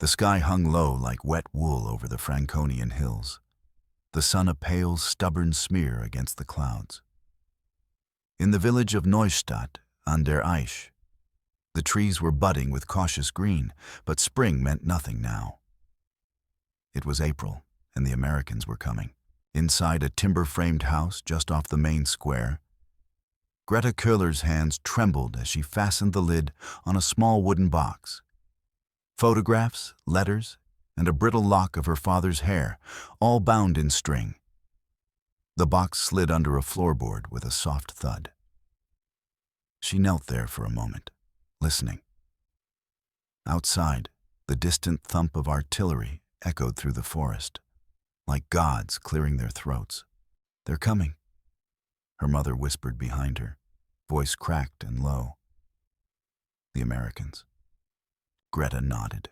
The sky hung low like wet wool over the Franconian hills, the sun a pale, stubborn smear against the clouds. In the village of Neustadt, under Aisch, the trees were budding with cautious green, but spring meant nothing now. It was April, and the Americans were coming. Inside a timber-framed house just off the main square, Greta Köhler's hands trembled as she fastened the lid on a small wooden box. Photographs, letters, and a brittle lock of her father's hair, all bound in string. The box slid under a floorboard with a soft thud. She knelt there for a moment, listening. Outside, the distant thump of artillery echoed through the forest, like gods clearing their throats. "They're coming," her mother whispered behind her, voice cracked and low. The Americans. Greta nodded.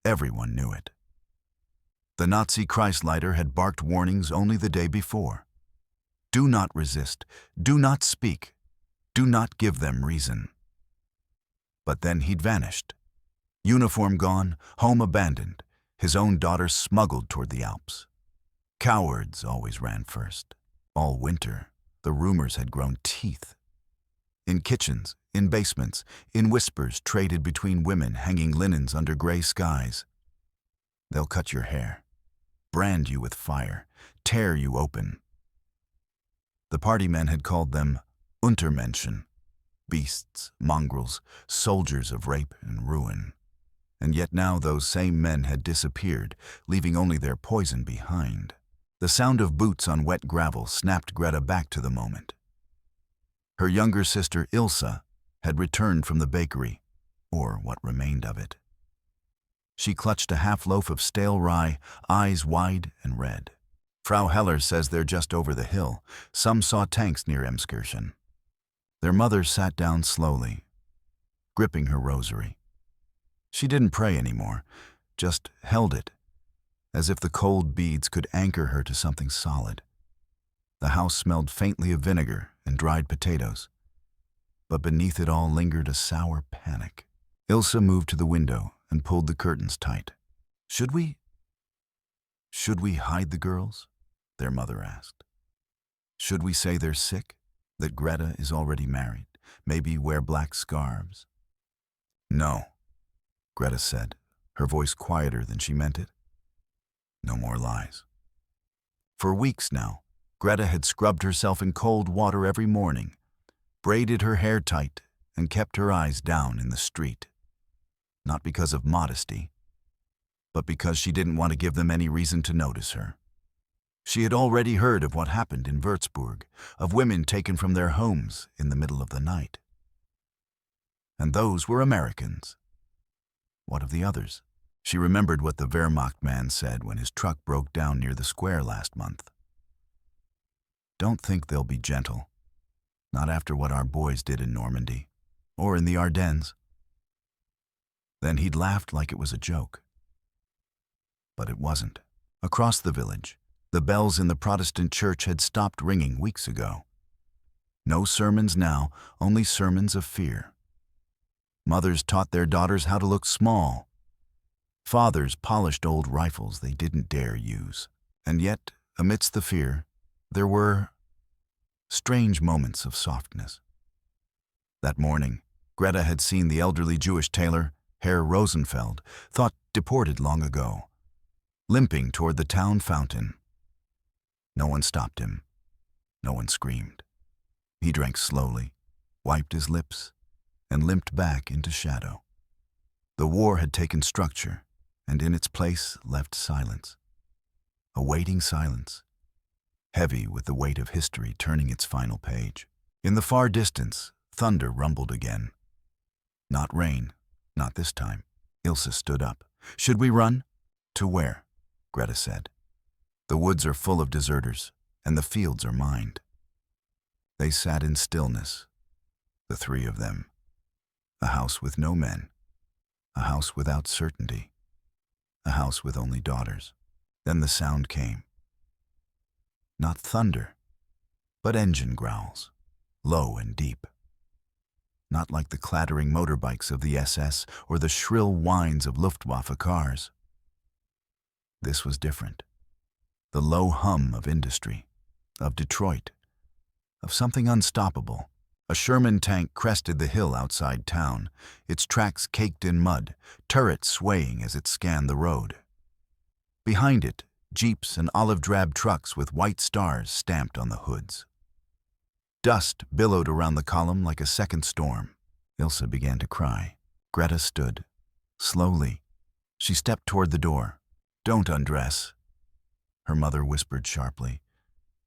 Everyone knew it. The Nazi Kreisleiter had barked warnings only the day before. Do not resist. Do not speak. Do not give them reason. But then he'd vanished. Uniform gone, home abandoned, his own daughter smuggled toward the Alps. Cowards always ran first. All winter, the rumors had grown teeth. In kitchens, in basements, in whispers traded between women hanging linens under gray skies. They'll cut your hair, brand you with fire, tear you open. The party men had called them Untermenschen, beasts, mongrels, soldiers of rape and ruin. And yet now those same men had disappeared, leaving only their poison behind. The sound of boots on wet gravel snapped Greta back to the moment. Her younger sister, Ilse, had returned from the bakery, or what remained of it. She clutched a half loaf of stale rye, eyes wide and red. "Frau Heller says they're just over the hill. Some saw tanks near Emskirchen." Their mother sat down slowly, gripping her rosary. She didn't pray anymore, just held it, as if the cold beads could anchor her to something solid. The house smelled faintly of vinegar and dried potatoes, but beneath it all lingered a sour panic. Ilse moved to the window and pulled the curtains tight. Should we hide the girls?" their mother asked. "Should we say they're sick, that Greta is already married, maybe wear black scarves?" "No," Greta said, her voice quieter than she meant it. "No more lies." For weeks now, Greta had scrubbed herself in cold water every morning, braided her hair tight, and kept her eyes down in the street. Not because of modesty, but because she didn't want to give them any reason to notice her. She had already heard of what happened in Würzburg, of women taken from their homes in the middle of the night. And those were Americans. What of the others? She remembered what the Wehrmacht man said when his truck broke down near the square last month. "Don't think they'll be gentle. Not after what our boys did in Normandy, or in the Ardennes." Then he'd laughed like it was a joke. But it wasn't. Across the village, the bells in the Protestant church had stopped ringing weeks ago. No sermons now, only sermons of fear. Mothers taught their daughters how to look small. Fathers polished old rifles they didn't dare use. And yet, amidst the fear, there were strange moments of softness. That morning, Greta had seen the elderly Jewish tailor, Herr Rosenfeld, thought deported long ago, limping toward the town fountain. No one stopped him. No one screamed. He drank slowly, wiped his lips, and limped back into shadow. The war had taken structure, and in its place left silence. A waiting silence, heavy with the weight of history turning its final page. In the far distance, thunder rumbled again. Not rain, not this time. Ilse stood up. "Should we run?" "To where?" Greta said. "The woods are full of deserters, and the fields are mined." They sat in stillness, the three of them. A house with no men, a house without certainty, a house with only daughters. Then the sound came. Not thunder, but engine growls, low and deep. not like the clattering motorbikes of the SS or the shrill whines of Luftwaffe cars. This was different. The low hum of industry, of Detroit, of something unstoppable. A Sherman tank crested the hill outside town, its tracks caked in mud, turrets swaying as it scanned the road. Behind it, jeeps and olive-drab trucks with white stars stamped on the hoods. Dust billowed around the column like a second storm. Ilse began to cry. Greta stood. Slowly, she stepped toward the door. "Don't undress," her mother whispered sharply.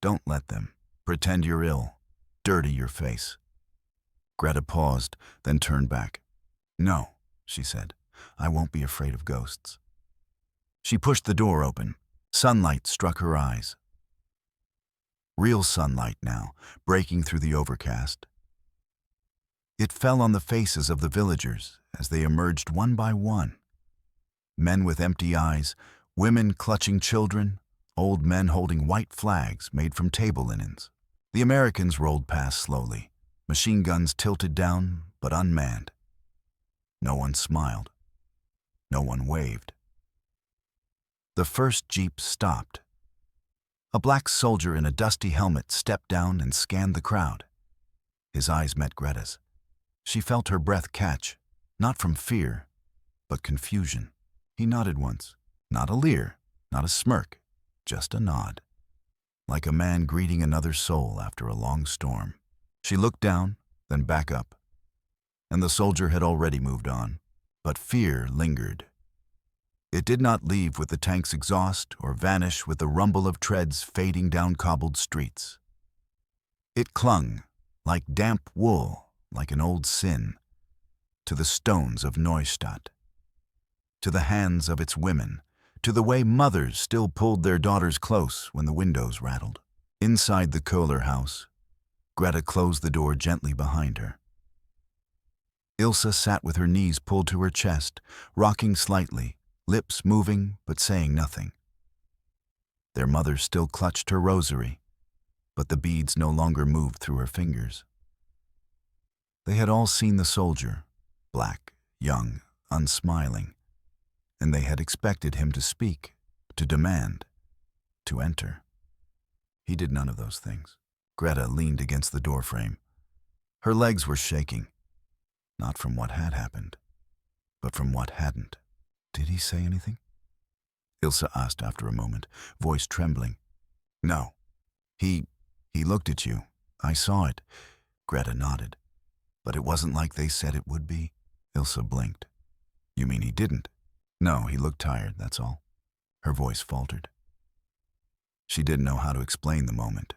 "Don't let them. Pretend you're ill. Dirty your face." Greta paused, then turned back. "No," she said. "I won't be afraid of ghosts." She pushed the door open. Sunlight struck her eyes. Real sunlight now, breaking through the overcast. It fell on the faces of the villagers as they emerged one by one. Men with empty eyes, women clutching children, old men holding white flags made from table linens. The Americans rolled past slowly, machine guns tilted down but unmanned. No one smiled. No one waved. The first jeep stopped. A black soldier in a dusty helmet stepped down and scanned the crowd. His eyes met Greta's. She felt her breath catch, not from fear, but confusion. He nodded once. Not a leer, not a smirk, just a nod. Like a man greeting another soul after a long storm. She looked down, then back up. And the soldier had already moved on. But fear lingered. It did not leave with the tank's exhaust or vanish with the rumble of treads fading down cobbled streets. It clung, like damp wool, like an old sin, to the stones of Neustadt, to the hands of its women, to the way mothers still pulled their daughters close when the windows rattled. Inside the Kohler house, Greta closed the door gently behind her. Ilse sat with her knees pulled to her chest, rocking slightly, lips moving but saying nothing. Their mother still clutched her rosary, but the beads no longer moved through her fingers. They had all seen the soldier, black, young, unsmiling, and they had expected him to speak, to demand, to enter. He did none of those things. Greta leaned against the doorframe. Her legs were shaking, not from what had happened, but from what hadn't. "Did he say anything?" Ilse asked after a moment, voice trembling. "No. He looked at you. I saw it." Greta nodded. "But it wasn't like they said it would be." Ilse blinked. "You mean he didn't?" "No, he looked tired, that's all." Her voice faltered. She didn't know how to explain the moment.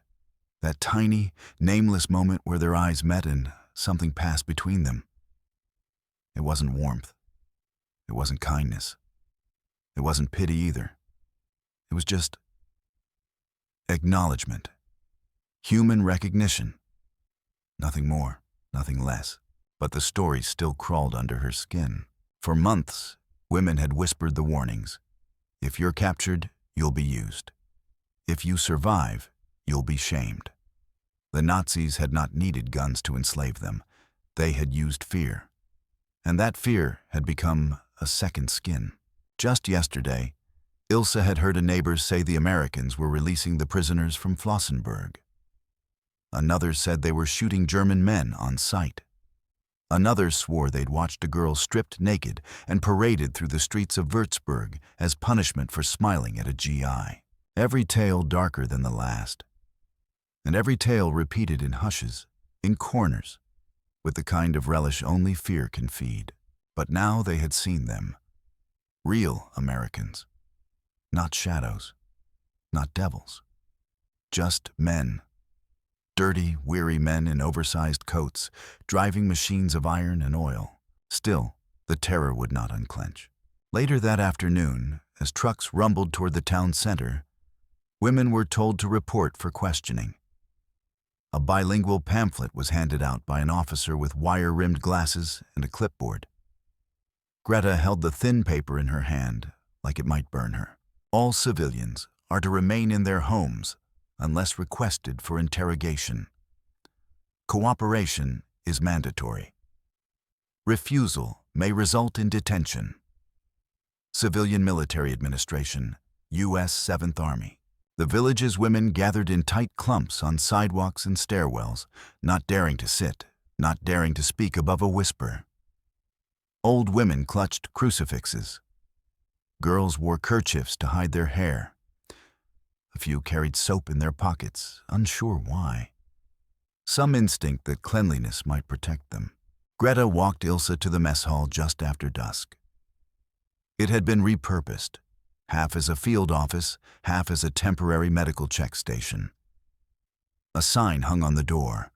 That tiny, nameless moment where their eyes met and something passed between them. It wasn't warmth. It wasn't kindness. It wasn't pity either. It was just acknowledgement. Human recognition. Nothing more, nothing less. But the story still crawled under her skin. For months, women had whispered the warnings. If you're captured, you'll be used. If you survive, you'll be shamed. The Nazis had not needed guns to enslave them. They had used fear. And that fear had become a second skin. Just yesterday, Ilse had heard a neighbor say the Americans were releasing the prisoners from Flossenburg. Another said they were shooting German men on sight. Another swore they'd watched a girl stripped naked and paraded through the streets of Würzburg as punishment for smiling at a GI. Every tale darker than the last. And every tale repeated in hushes, in corners, with the kind of relish only fear can feed. But now they had seen them. Real Americans. Not shadows. Not devils. Just men. Dirty, weary men in oversized coats, driving machines of iron and oil. Still, the terror would not unclench. Later that afternoon, as trucks rumbled toward the town center, women were told to report for questioning. A bilingual pamphlet was handed out by an officer with wire-rimmed glasses and a clipboard. Greta held the thin paper in her hand, like it might burn her. All civilians are to remain in their homes unless requested for interrogation. Cooperation is mandatory. Refusal may result in detention. Civilian Military Administration, U.S. 7th Army. The village's women gathered in tight clumps on sidewalks and stairwells, not daring to sit, not daring to speak above a whisper. Old women clutched crucifixes. Girls wore kerchiefs to hide their hair. A few carried soap in their pockets, unsure why. Some instinct that cleanliness might protect them. Greta walked Ilse to the mess hall just after dusk. It had been repurposed, half as a field office, half as a temporary medical check station. A sign hung on the door.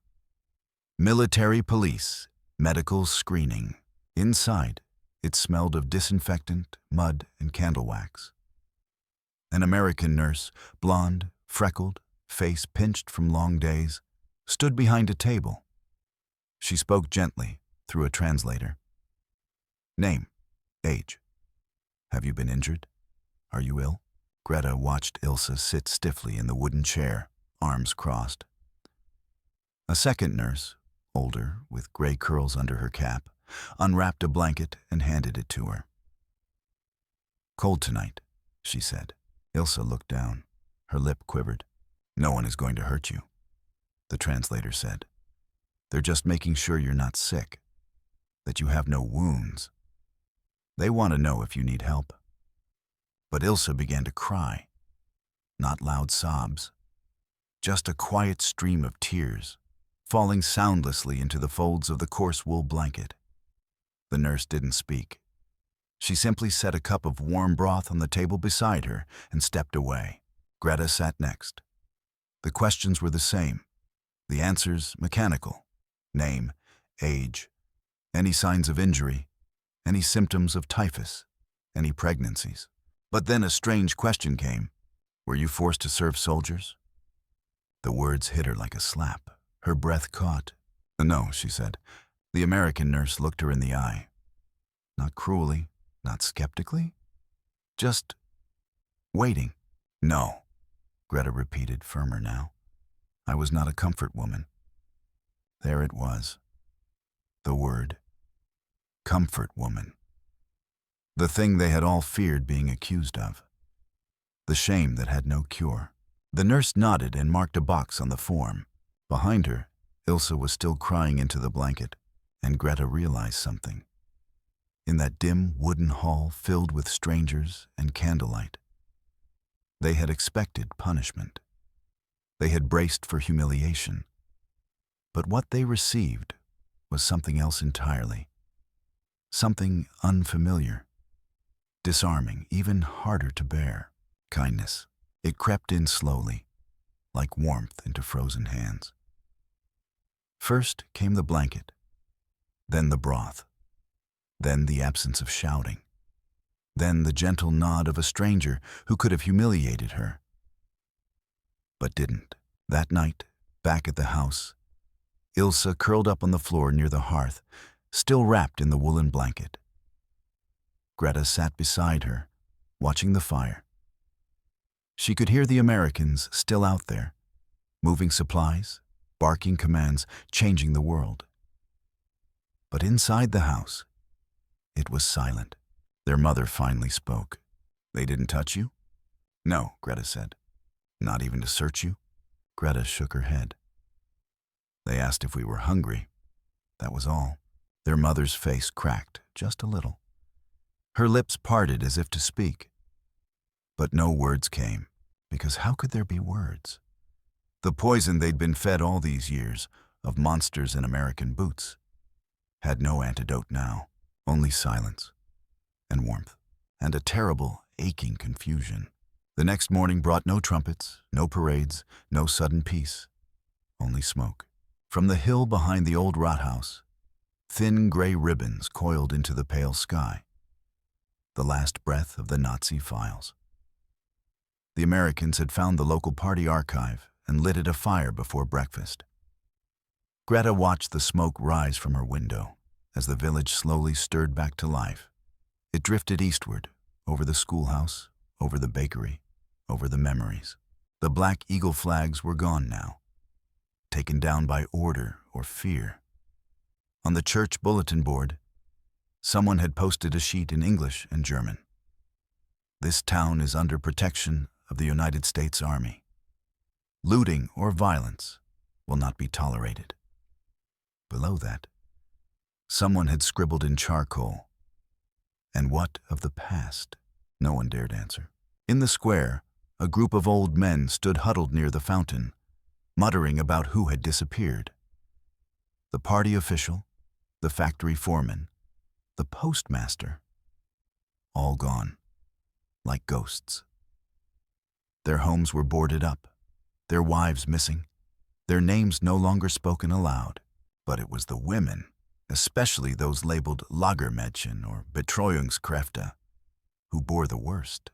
Military police, medical screening. Inside, it smelled of disinfectant, mud, and candle wax. An American nurse, blonde, freckled, face pinched from long days, stood behind a table. She spoke gently, through a translator. Name, age. Have you been injured? Are you ill? Greta watched Ilse sit stiffly in the wooden chair, arms crossed. A second nurse, older, with gray curls under her cap, unwrapped a blanket and handed it to her. Cold tonight, she said. Ilse looked down. Her lip quivered. No one is going to hurt you, the translator said. They're just making sure you're not sick, that you have no wounds. They want to know if you need help. But Ilse began to cry. Not loud sobs, just a quiet stream of tears, falling soundlessly into the folds of the coarse wool blanket. The nurse didn't speak. She simply set a cup of warm broth on the table beside her and stepped away. Greta sat next. The questions were the same, the answers mechanical. Name, age, any signs of injury, any symptoms of typhus, any pregnancies. But then a strange question came. Were you forced to serve soldiers? The words hit her like a slap. Her breath caught. No, she said. The American nurse looked her in the eye. Not cruelly, not skeptically, just waiting. No, Greta repeated, firmer now. I was not a comfort woman. There it was. The word. Comfort woman. The thing they had all feared being accused of. The shame that had no cure. The nurse nodded and marked a box on the form. Behind her, Ilse was still crying into the blanket, and Greta realized something. In that dim wooden hall filled with strangers and candlelight, they had expected punishment. They had braced for humiliation. But what they received was something else entirely. Something unfamiliar, disarming, even harder to bear. Kindness. It crept in slowly, like warmth into frozen hands. First came the blanket, then the broth, then the absence of shouting, then the gentle nod of a stranger who could have humiliated her, but didn't. That night, back at the house, Ilse curled up on the floor near the hearth, still wrapped in the woolen blanket. Greta sat beside her, watching the fire. She could hear the Americans still out there, moving supplies, barking commands, changing the world. But inside the house, it was silent. Their mother finally spoke. They didn't touch you? No, Greta said. Not even to search you? Greta shook her head. They asked if we were hungry. That was all. Their mother's face cracked just a little. Her lips parted as if to speak. But no words came, because how could there be words? The poison they'd been fed all these years, of monsters in American boots, had no antidote now, only silence and warmth and a terrible, aching confusion. The next morning brought no trumpets, no parades, no sudden peace, only smoke. From the hill behind the old Rathaus, thin gray ribbons coiled into the pale sky, the last breath of the Nazi files. The Americans had found the local party archive and lit it afire before breakfast. Greta watched the smoke rise from her window as the village slowly stirred back to life. It drifted eastward, over the schoolhouse, over the bakery, over the memories. The black eagle flags were gone now, taken down by order or fear. On the church bulletin board, Someone had posted a sheet in English and German. This town is under protection of the United States Army. Looting or violence will not be tolerated. Below that, someone had scribbled in charcoal. And what of the past? No one dared answer. In the square, a group of old men stood huddled near the fountain, muttering about who had disappeared. The party official, the factory foreman, the postmaster, all gone, like ghosts. Their homes were boarded up, their wives missing, their names no longer spoken aloud. But it was the women, especially those labeled Lagermädchen or Betreuungskräfte, who bore the worst.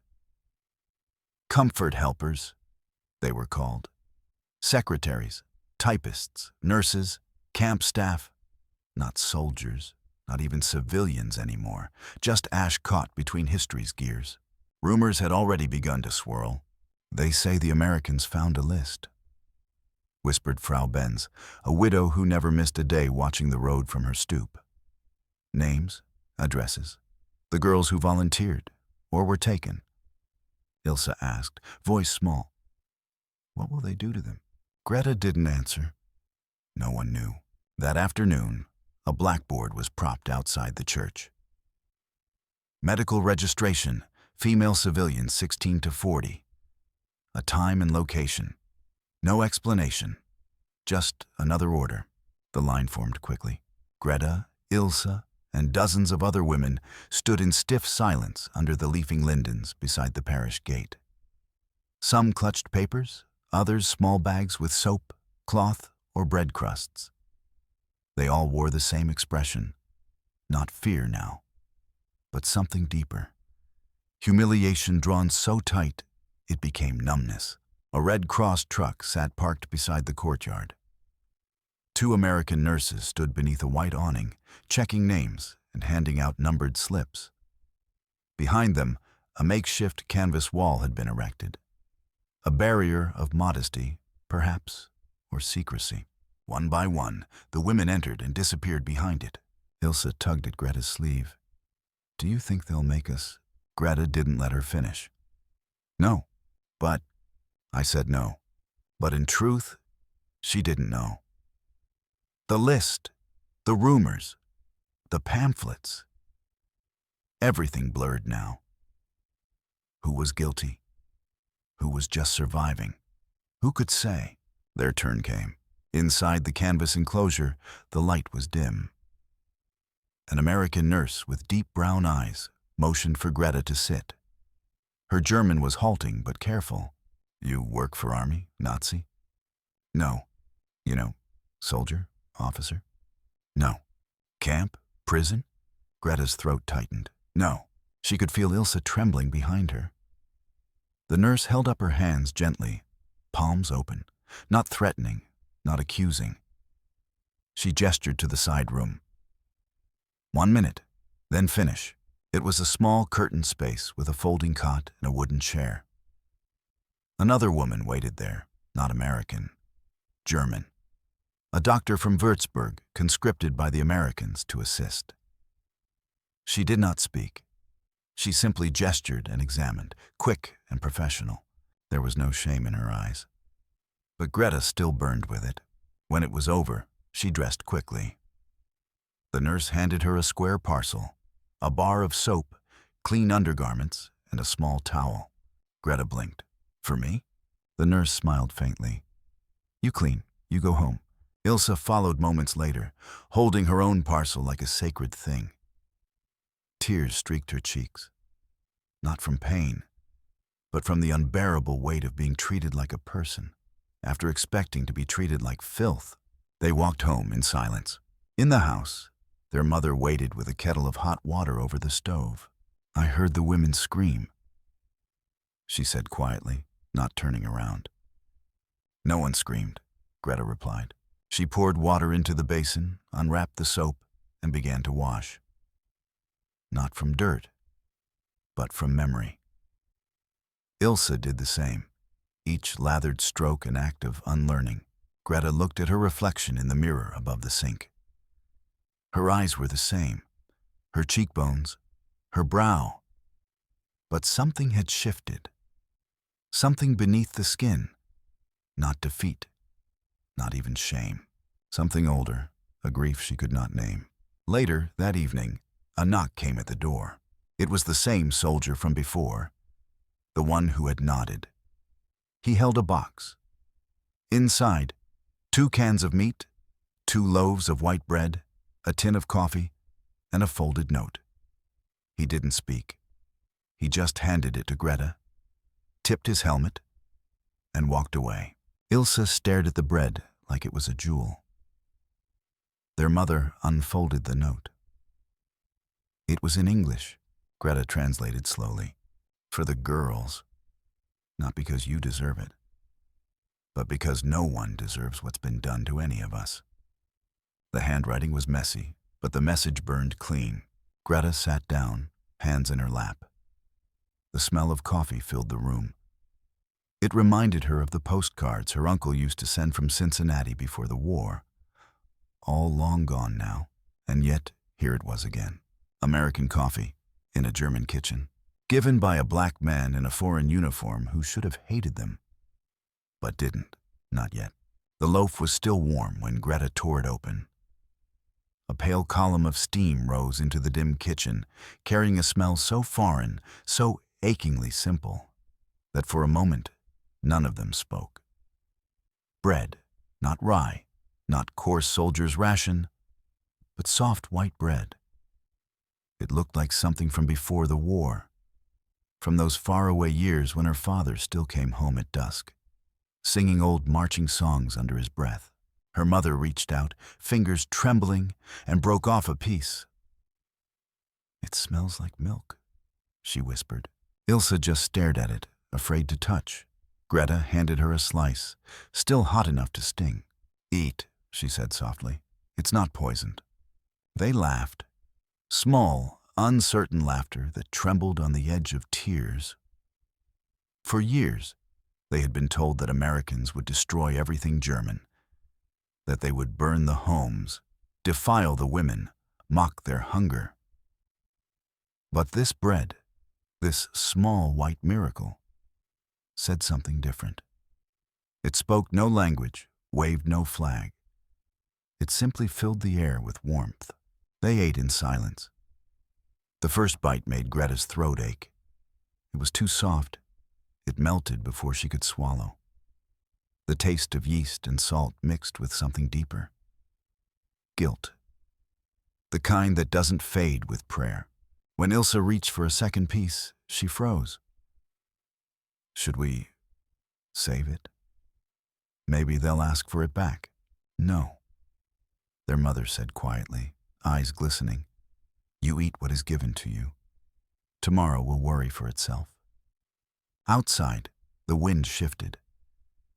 Comfort helpers, they were called. Secretaries, typists, nurses, camp staff, not soldiers, not even civilians anymore, just ash caught between history's gears. Rumors had already begun to swirl. They say the Americans found a list, whispered Frau Benz, a widow who never missed a day watching the road from her stoop. Names, addresses, the girls who volunteered or were taken. Ilse asked, voice small. What will they do to them? Greta didn't answer. No one knew. That afternoon, a blackboard was propped outside the church. Medical registration, female civilians 16 to 40. A time and location. No explanation. Just another order. The line formed quickly. Greta, Ilse, and dozens of other women stood in stiff silence under the leafing lindens beside the parish gate. Some clutched papers, others small bags with soap, cloth, or bread crusts. They all wore the same expression. Not fear now, but something deeper. Humiliation drawn so tight, it became numbness. A Red Cross truck sat parked beside the courtyard. 2 American nurses stood beneath a white awning, checking names and handing out numbered slips. Behind them, a makeshift canvas wall had been erected. A barrier of modesty, perhaps, or secrecy. One by one, the women entered and disappeared behind it. Ilse tugged at Greta's sleeve. Do you think they'll make us? Greta didn't let her finish. No, but... I said no. But in truth, she didn't know. The list, the rumors, the pamphlets. Everything blurred now. Who was guilty? Who was just surviving? Who could say? Their turn came. Inside the canvas enclosure, the light was dim. An American nurse with deep brown eyes motioned for Greta to sit. Her German was halting but careful. You work for Army, Nazi? No. You know, soldier, officer? No. Camp? Prison? Greta's throat tightened. No. She could feel Ilse trembling behind her. The nurse held up her hands gently, palms open, not threatening, not accusing. She gestured to the side room. 1 minute, then finish. It was a small curtained space with a folding cot and a wooden chair. Another woman waited there, not American, German. A doctor from Würzburg, conscripted by the Americans to assist. She did not speak. She simply gestured and examined, quick and professional. There was no shame in her eyes. But Greta still burned with it. When it was over, she dressed quickly. The nurse handed her a square parcel, a bar of soap, clean undergarments, and a small towel. Greta blinked. For me? The nurse smiled faintly. You clean, you go home. Ilse followed moments later, holding her own parcel like a sacred thing. Tears streaked her cheeks. Not from pain, but from the unbearable weight of being treated like a person. After expecting to be treated like filth, they walked home in silence. In the house, their mother waited with a kettle of hot water over the stove. I heard the women scream, she said quietly, not turning around. No one screamed, Greta replied. She poured water into the basin, unwrapped the soap, and began to wash. Not from dirt, but from memory. Ilse did the same, each lathered stroke an act of unlearning. Greta looked at her reflection in the mirror above the sink. Her eyes were the same, her cheekbones, her brow. But something had shifted. Something beneath the skin. Not defeat, not even shame. Something older, a grief she could not name. Later, that evening, a knock came at the door. It was the same soldier from before, the one who had nodded. He held a box. Inside, 2 cans of meat, 2 loaves of white bread, a tin of coffee, and a folded note. He didn't speak. He just handed it to Greta, tipped his helmet, and walked away. Ilse stared at the bread like it was a jewel. Their mother unfolded the note. It was in English, Greta translated slowly. For the girls, not because you deserve it, but because no one deserves what's been done to any of us. The handwriting was messy, but the message burned clean. Greta sat down, hands in her lap. The smell of coffee filled the room. It reminded her of the postcards her uncle used to send from Cincinnati before the war. All long gone now, and yet here it was again. American coffee, in a German kitchen, given by a black man in a foreign uniform who should have hated them, but didn't, not yet. The loaf was still warm when Greta tore it open. A pale column of steam rose into the dim kitchen, carrying a smell so foreign, so achingly simple, that for a moment none of them spoke. Bread, not rye, not coarse soldier's ration, but soft white bread. It looked like something from before the war, from those faraway years when her father still came home at dusk, singing old marching songs under his breath. Her mother reached out, fingers trembling, and broke off a piece. "It smells like milk," she whispered. Ilse just stared at it, afraid to touch. Greta handed her a slice, still hot enough to sting. "Eat," she said softly. "It's not poisoned." They laughed. Small, uncertain laughter that trembled on the edge of tears. For years, they had been told that Americans would destroy everything German, that they would burn the homes, defile the women, mock their hunger. But this bread, this small white miracle, said something different. It spoke no language, waved no flag. It simply filled the air with warmth. They ate in silence. The first bite made Greta's throat ache. It was too soft. It melted before she could swallow. The taste of yeast and salt mixed with something deeper. Guilt. The kind that doesn't fade with prayer. When Ilse reached for a second piece, she froze. Should we save it? Maybe they'll ask for it back. No, their mother said quietly, eyes glistening. You eat what is given to you. Tomorrow will worry for itself. Outside, the wind shifted.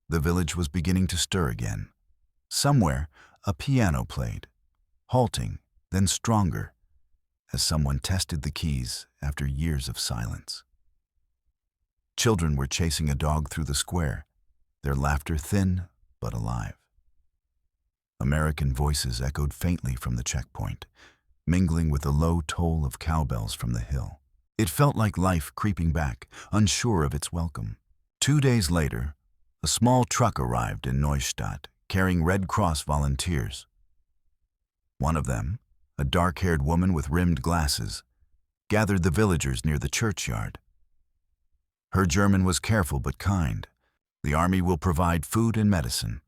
The village was beginning to stir again. Somewhere, a piano played, halting, then stronger, as someone tested the keys after years of silence. Children were chasing a dog through the square, their laughter thin but alive. American voices echoed faintly from the checkpoint, mingling with the low toll of cowbells from the hill. It felt like life creeping back, unsure of its welcome. 2 days later, a small truck arrived in Neustadt, carrying Red Cross volunteers. One of them, a dark-haired woman with rimmed glasses, gathered the villagers near the churchyard. Her German was careful but kind. The army will provide food and medicine.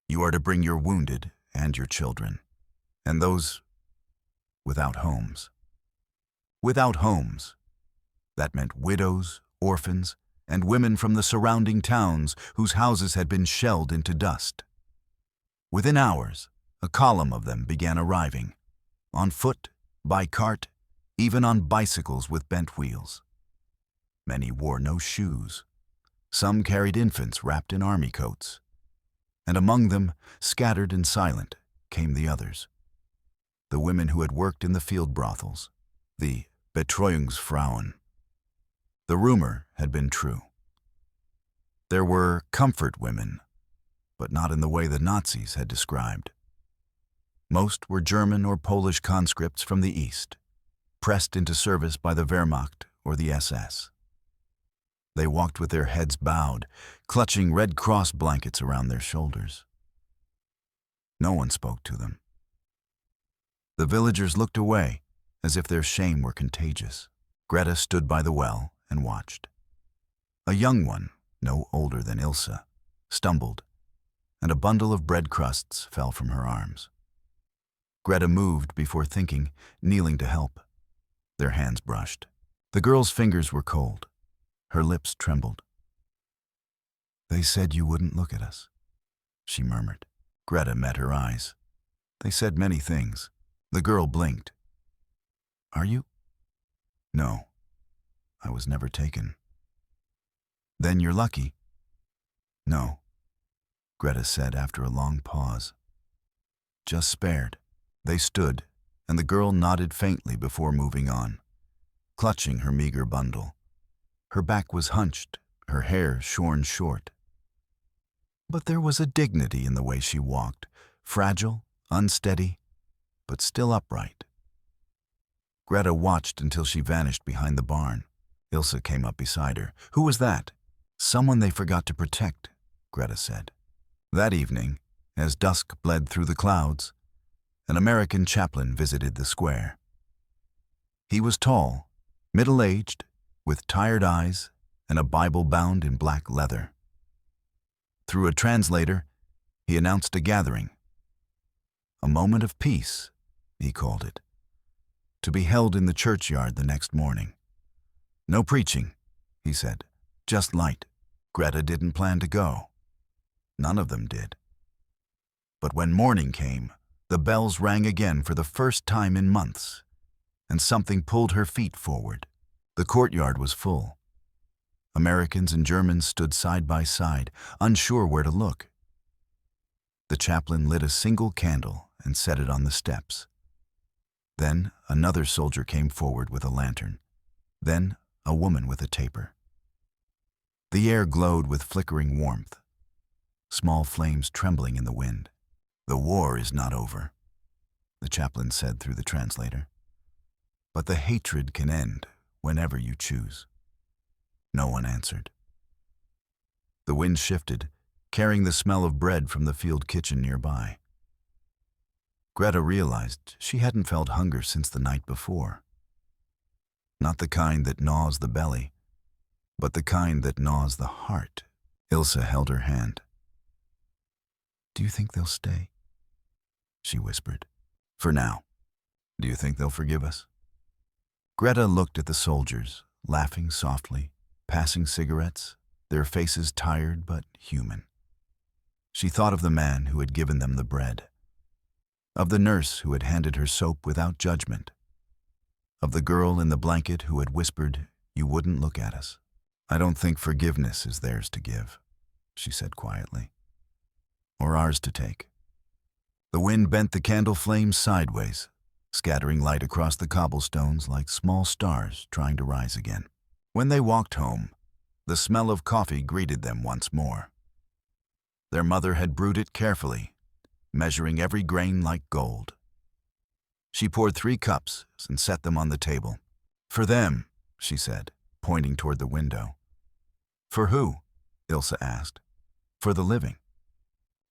You are to bring your wounded and your children, and those without homes. Without homes. That meant widows, orphans, and women from the surrounding towns whose houses had been shelled into dust. Within hours, a column of them began arriving, on foot, by cart, even on bicycles with bent wheels. Many wore no shoes. Some carried infants wrapped in army coats. And among them, scattered and silent, came the others. The women who had worked in the field brothels, the Betreuungsfrauen. The rumor had been true. There were comfort women, but not in the way the Nazis had described. Most were German or Polish conscripts from the East, pressed into service by the Wehrmacht or the SS. They walked with their heads bowed, clutching Red Cross blankets around their shoulders. No one spoke to them. The villagers looked away, as if their shame were contagious. Greta stood by the well and watched. A young one, no older than Ilse, stumbled, and a bundle of bread crusts fell from her arms. Greta moved before thinking, kneeling to help. Their hands brushed. The girl's fingers were cold. Her lips trembled. "They said you wouldn't look at us," she murmured. Greta met her eyes. "They said many things." The girl blinked. "Are you?" "No, I was never taken." "Then you're lucky." "No," Greta said after a long pause. "Just spared." They stood, and the girl nodded faintly before moving on, clutching her meager bundle. Her back was hunched, her hair shorn short. But there was a dignity in the way she walked, fragile, unsteady, but still upright. Greta watched until she vanished behind the barn. Ilse came up beside her. "Who was that?" "Someone they forgot to protect," Greta said. That evening, as dusk bled through the clouds, an American chaplain visited the square. He was tall, middle-aged, with tired eyes and a Bible bound in black leather. Through a translator, he announced a gathering. A moment of peace, he called it, to be held in the churchyard the next morning. "No preaching," he said, "just light." Greta didn't plan to go. None of them did. But when morning came, the bells rang again for the first time in months, and something pulled her feet forward. The courtyard was full. Americans and Germans stood side by side, unsure where to look. The chaplain lit a single candle and set it on the steps. Then another soldier came forward with a lantern. Then a woman with a taper. The air glowed with flickering warmth, small flames trembling in the wind. "The war is not over," the chaplain said through the translator. "But the hatred can end whenever you choose." No one answered. The wind shifted, carrying the smell of bread from the field kitchen nearby. Greta realized she hadn't felt hunger since the night before. Not the kind that gnaws the belly, but the kind that gnaws the heart. Ilse held her hand. "Do you think they'll stay?" she whispered. "For now. Do you think they'll forgive us?" Greta looked at the soldiers, laughing softly, passing cigarettes, their faces tired but human. She thought of the man who had given them the bread, of the nurse who had handed her soap without judgment, of the girl in the blanket who had whispered, "You wouldn't look at us." "I don't think forgiveness is theirs to give," she said quietly, "or ours to take." The wind bent the candle flames sideways, scattering light across the cobblestones like small stars trying to rise again. When they walked home, the smell of coffee greeted them once more. Their mother had brewed it carefully, measuring every grain like gold. She poured 3 cups and set them on the table. "For them," she said, pointing toward the window. "For who?" Ilse asked. "For the living."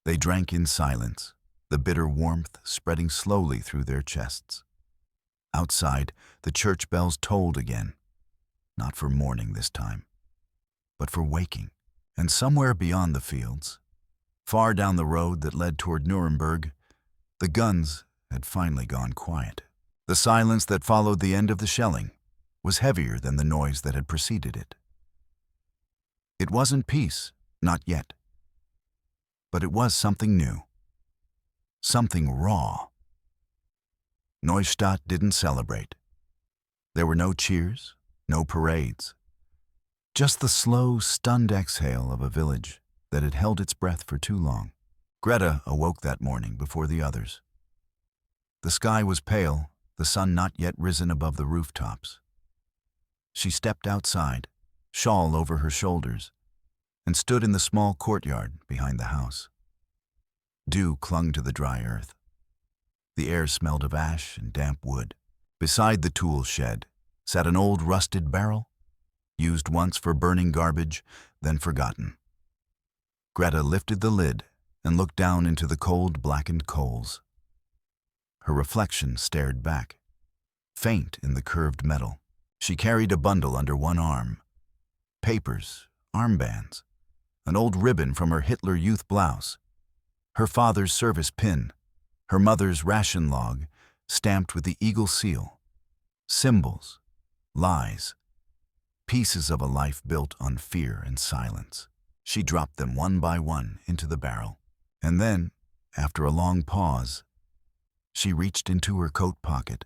They drank in silence, the bitter warmth spreading slowly through their chests. Outside, the church bells tolled again, not for mourning this time, but for waking. And somewhere beyond the fields, far down the road that led toward Nuremberg, the guns had finally gone quiet. The silence that followed the end of the shelling was heavier than the noise that had preceded it. It wasn't peace, not yet, but it was something new. Something raw. Neustadt didn't celebrate. There were no cheers, no parades. Just the slow, stunned exhale of a village that had held its breath for too long. Greta awoke that morning before the others. The sky was pale, the sun not yet risen above the rooftops. She stepped outside, shawl over her shoulders, and stood in the small courtyard behind the house. Dew clung to the dry earth. The air smelled of ash and damp wood. Beside the tool shed sat an old rusted barrel, used once for burning garbage, then forgotten. Greta lifted the lid and looked down into the cold, blackened coals. Her reflection stared back, faint in the curved metal. She carried a bundle under one arm. Papers, armbands, an old ribbon from her Hitler Youth blouse, her father's service pin, her mother's ration log, stamped with the eagle seal. Symbols, lies, pieces of a life built on fear and silence. She dropped them one by one into the barrel. And then, after a long pause, she reached into her coat pocket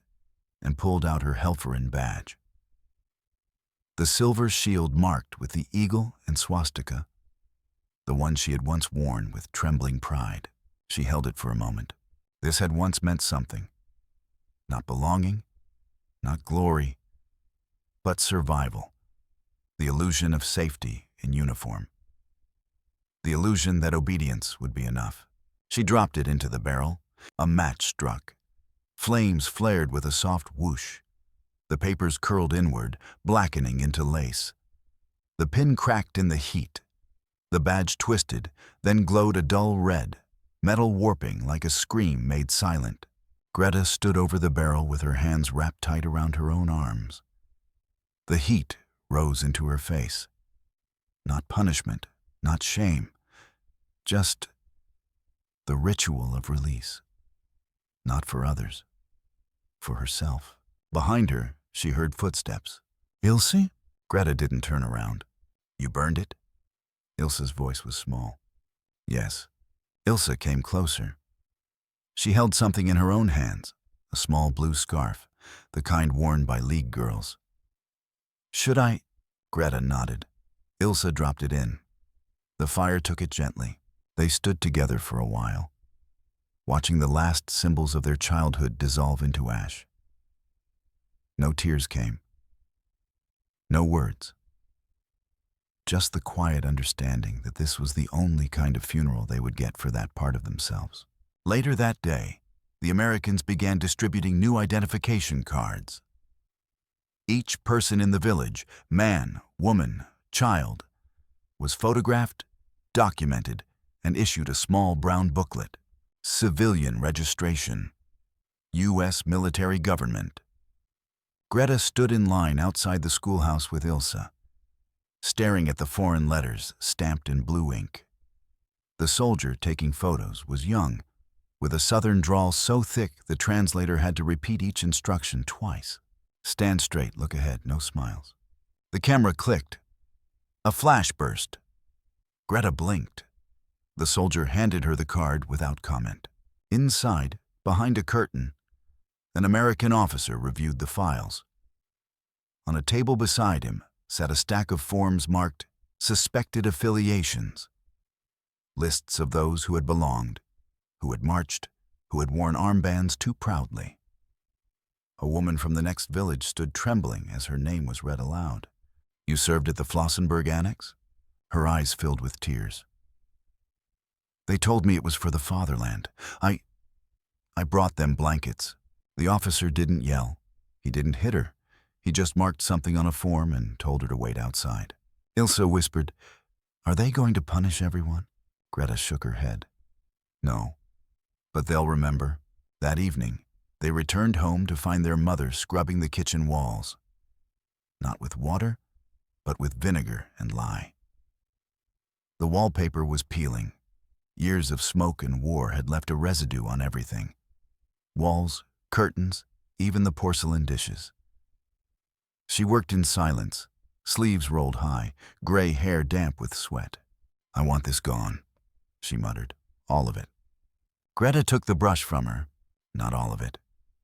and pulled out her Helferin badge. The silver shield marked with the eagle and swastika, the one she had once worn with trembling pride. She held it for a moment. This had once meant something. Not belonging, not glory, but survival. The illusion of safety in uniform. The illusion that obedience would be enough. She dropped it into the barrel. A match struck. Flames flared with a soft whoosh. The papers curled inward, blackening into lace. The pin cracked in the heat. The badge twisted, then glowed a dull red, metal warping like a scream made silent. Greta stood over the barrel with her hands wrapped tight around her own arms. The heat rose into her face. Not punishment, not shame, just the ritual of release. Not for others, for herself. Behind her, she heard footsteps. Ilse? Greta didn't turn around. You burned it? Ilse's voice was small. Yes. Ilse came closer. She held something in her own hands, a small blue scarf, the kind worn by League girls. Should I? Greta nodded. Ilse dropped it in. The fire took it gently. They stood together for a while, watching the last symbols of their childhood dissolve into ash. No tears came. No words. Just the quiet understanding that this was the only kind of funeral they would get for that part of themselves. Later that day, the Americans began distributing new identification cards. Each person in the village, man, woman, child, was photographed, documented, and issued a small brown booklet. Civilian registration. U.S. military government. Greta stood in line outside the schoolhouse with Ilse, staring at the foreign letters stamped in blue ink. The soldier taking photos was young, with a southern drawl so thick the translator had to repeat each instruction twice. Stand straight, look ahead, no smiles. The camera clicked. A flash burst. Greta blinked. The soldier handed her the card without comment. Inside, behind a curtain, an American officer reviewed the files. On a table beside him sat a stack of forms marked Suspected Affiliations. Lists of those who had belonged, who had marched, who had worn armbands too proudly. A woman from the next village stood trembling as her name was read aloud. You served at the Flossenburg Annex? Her eyes filled with tears. They told me it was for the fatherland. I brought them blankets. The officer didn't yell. He didn't hit her. He just marked something on a form and told her to wait outside. Ilse whispered, Are they going to punish everyone? Greta shook her head. No, but they'll remember. That evening, they returned home to find their mother scrubbing the kitchen walls. Not with water, but with vinegar and lye. The wallpaper was peeling. Years of smoke and war had left a residue on everything. Walls, curtains, even the porcelain dishes. She worked in silence, sleeves rolled high, gray hair damp with sweat. I want this gone, she muttered. All of it. Greta took the brush from her. Not all of it,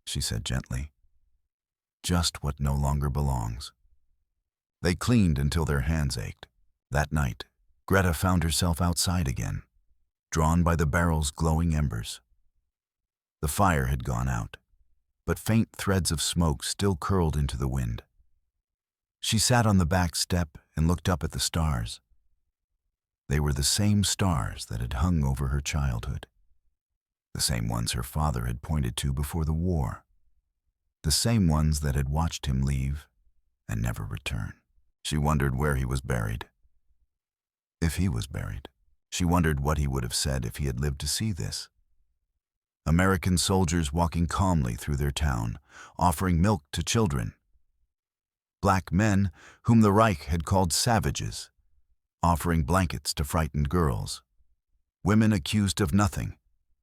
she said gently. Just what no longer belongs. They cleaned until their hands ached. That night, Greta found herself outside again, drawn by the barrel's glowing embers. The fire had gone out, but faint threads of smoke still curled into the wind. She sat on the back step and looked up at the stars. They were the same stars that had hung over her childhood, the same ones her father had pointed to before the war, the same ones that had watched him leave and never return. She wondered where he was buried. If he was buried. She wondered what he would have said if he had lived to see this. American soldiers walking calmly through their town, offering milk to children. Black men, whom the Reich had called savages, offering blankets to frightened girls. Women accused of nothing,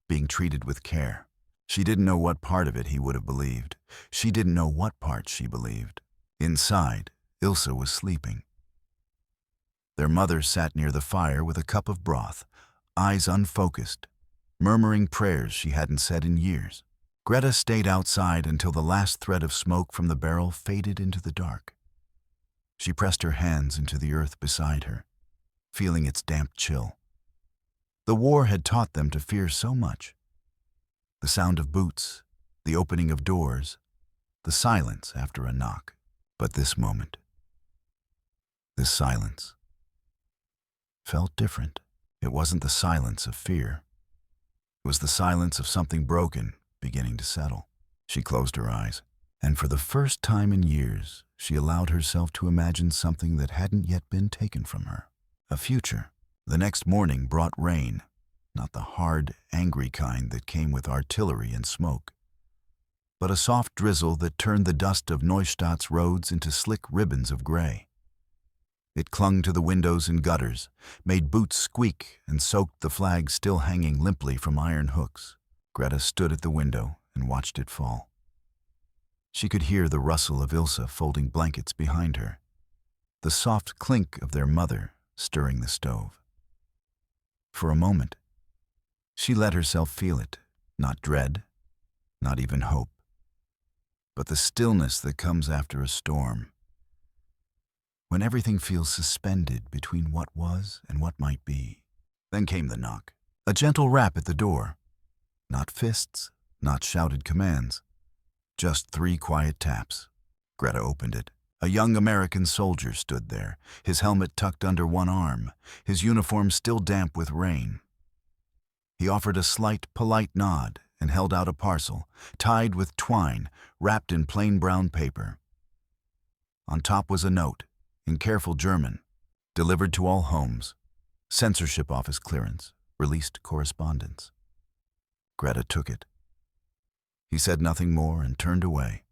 being treated with care. She didn't know what part of it he would have believed. She didn't know what part she believed. Inside, Ilse was sleeping. Their mother sat near the fire with a cup of broth, eyes unfocused, murmuring prayers she hadn't said in years. Greta stayed outside until the last thread of smoke from the barrel faded into the dark. She pressed her hands into the earth beside her, feeling its damp chill. The war had taught them to fear so much. The sound of boots, the opening of doors, the silence after a knock. But this moment, this silence, felt different. It wasn't the silence of fear. It was the silence of something broken beginning to settle. She closed her eyes, and for the first time in years, she allowed herself to imagine something that hadn't yet been taken from her. A future. The next morning brought rain, not the hard, angry kind that came with artillery and smoke, but a soft drizzle that turned the dust of Neustadt's roads into slick ribbons of gray. It clung to the windows and gutters, made boots squeak, and soaked the flag still hanging limply from iron hooks. Greta stood at the window and watched it fall. She could hear the rustle of Ilse folding blankets behind her, the soft clink of their mother stirring the stove. For a moment, she let herself feel it, not dread, not even hope, but the stillness that comes after a storm, when everything feels suspended between what was and what might be. Then came the knock, a gentle rap at the door. Not fists, not shouted commands, just 3 quiet taps. Greta opened it. A young American soldier stood there, his helmet tucked under one arm, his uniform still damp with rain. He offered a slight, polite nod and held out a parcel, tied with twine, wrapped in plain brown paper. On top was a note, in careful German, delivered to all homes, censorship office clearance, released correspondence. Greta took it. He said nothing more and turned away,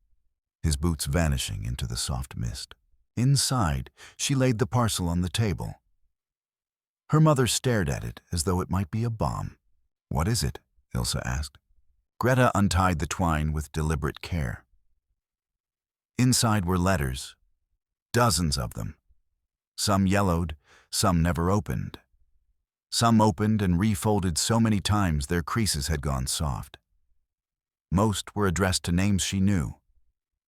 his boots vanishing into the soft mist. Inside, she laid the parcel on the table. Her mother stared at it as though it might be a bomb. "What is it?" Ilse asked. Greta untied the twine with deliberate care. Inside were letters, dozens of them. Some yellowed, some never opened. Some opened and refolded so many times their creases had gone soft. Most were addressed to names she knew.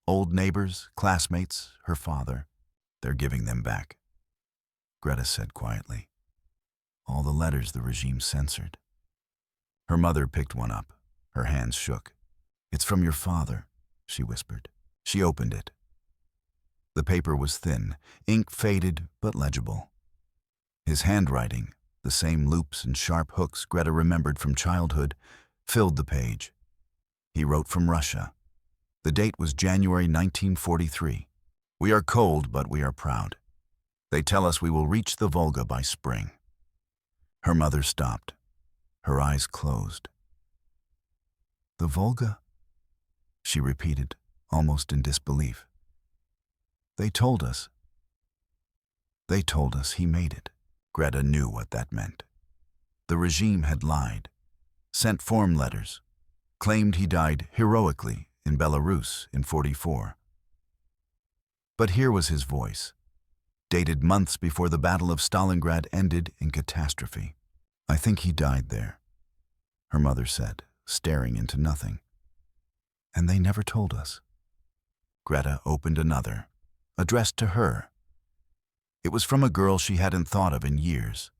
Old neighbors, classmates, her father. "They're giving them back," Greta said quietly. "All the letters the regime censored." Her mother picked one up. Her hands shook. "It's from your father," she whispered. She opened it. The paper was thin, ink faded but legible. His handwriting, the same loops and sharp hooks Greta remembered from childhood, filled the page. He wrote from Russia. The date was January 1943. "We are cold, but we are proud. They tell us we will reach the Volga by spring." Her mother stopped. Her eyes closed. "The Volga?" she repeated, almost in disbelief. They told us he made it." Greta knew what that meant. The regime had lied, sent form letters, claimed he died heroically in Belarus in '44. But here was his voice, dated months before the Battle of Stalingrad ended in catastrophe. "I think he died there," her mother said, staring into nothing. "And they never told us." Greta opened another, addressed to her. It was from a girl she hadn't thought of in years.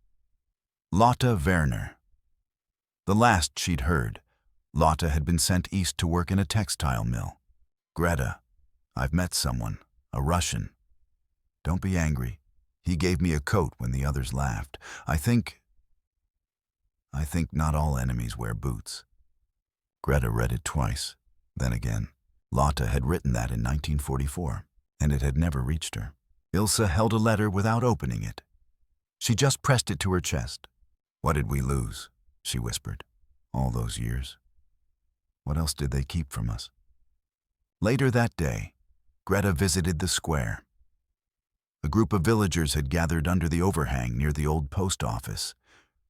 Lotta Werner. The last she'd heard, Lotta had been sent east to work in a textile mill. "Greta, I've met someone, a Russian. Don't be angry. He gave me a coat when the others laughed. I think not all enemies wear boots." Greta read it twice, then again. Lotte had written that in 1944, and it had never reached her. Ilse held a letter without opening it. She just pressed it to her chest. "What did we lose?" she whispered. "All those years. What else did they keep from us?" Later that day, Greta visited the square. A group of villagers had gathered under the overhang near the old post office,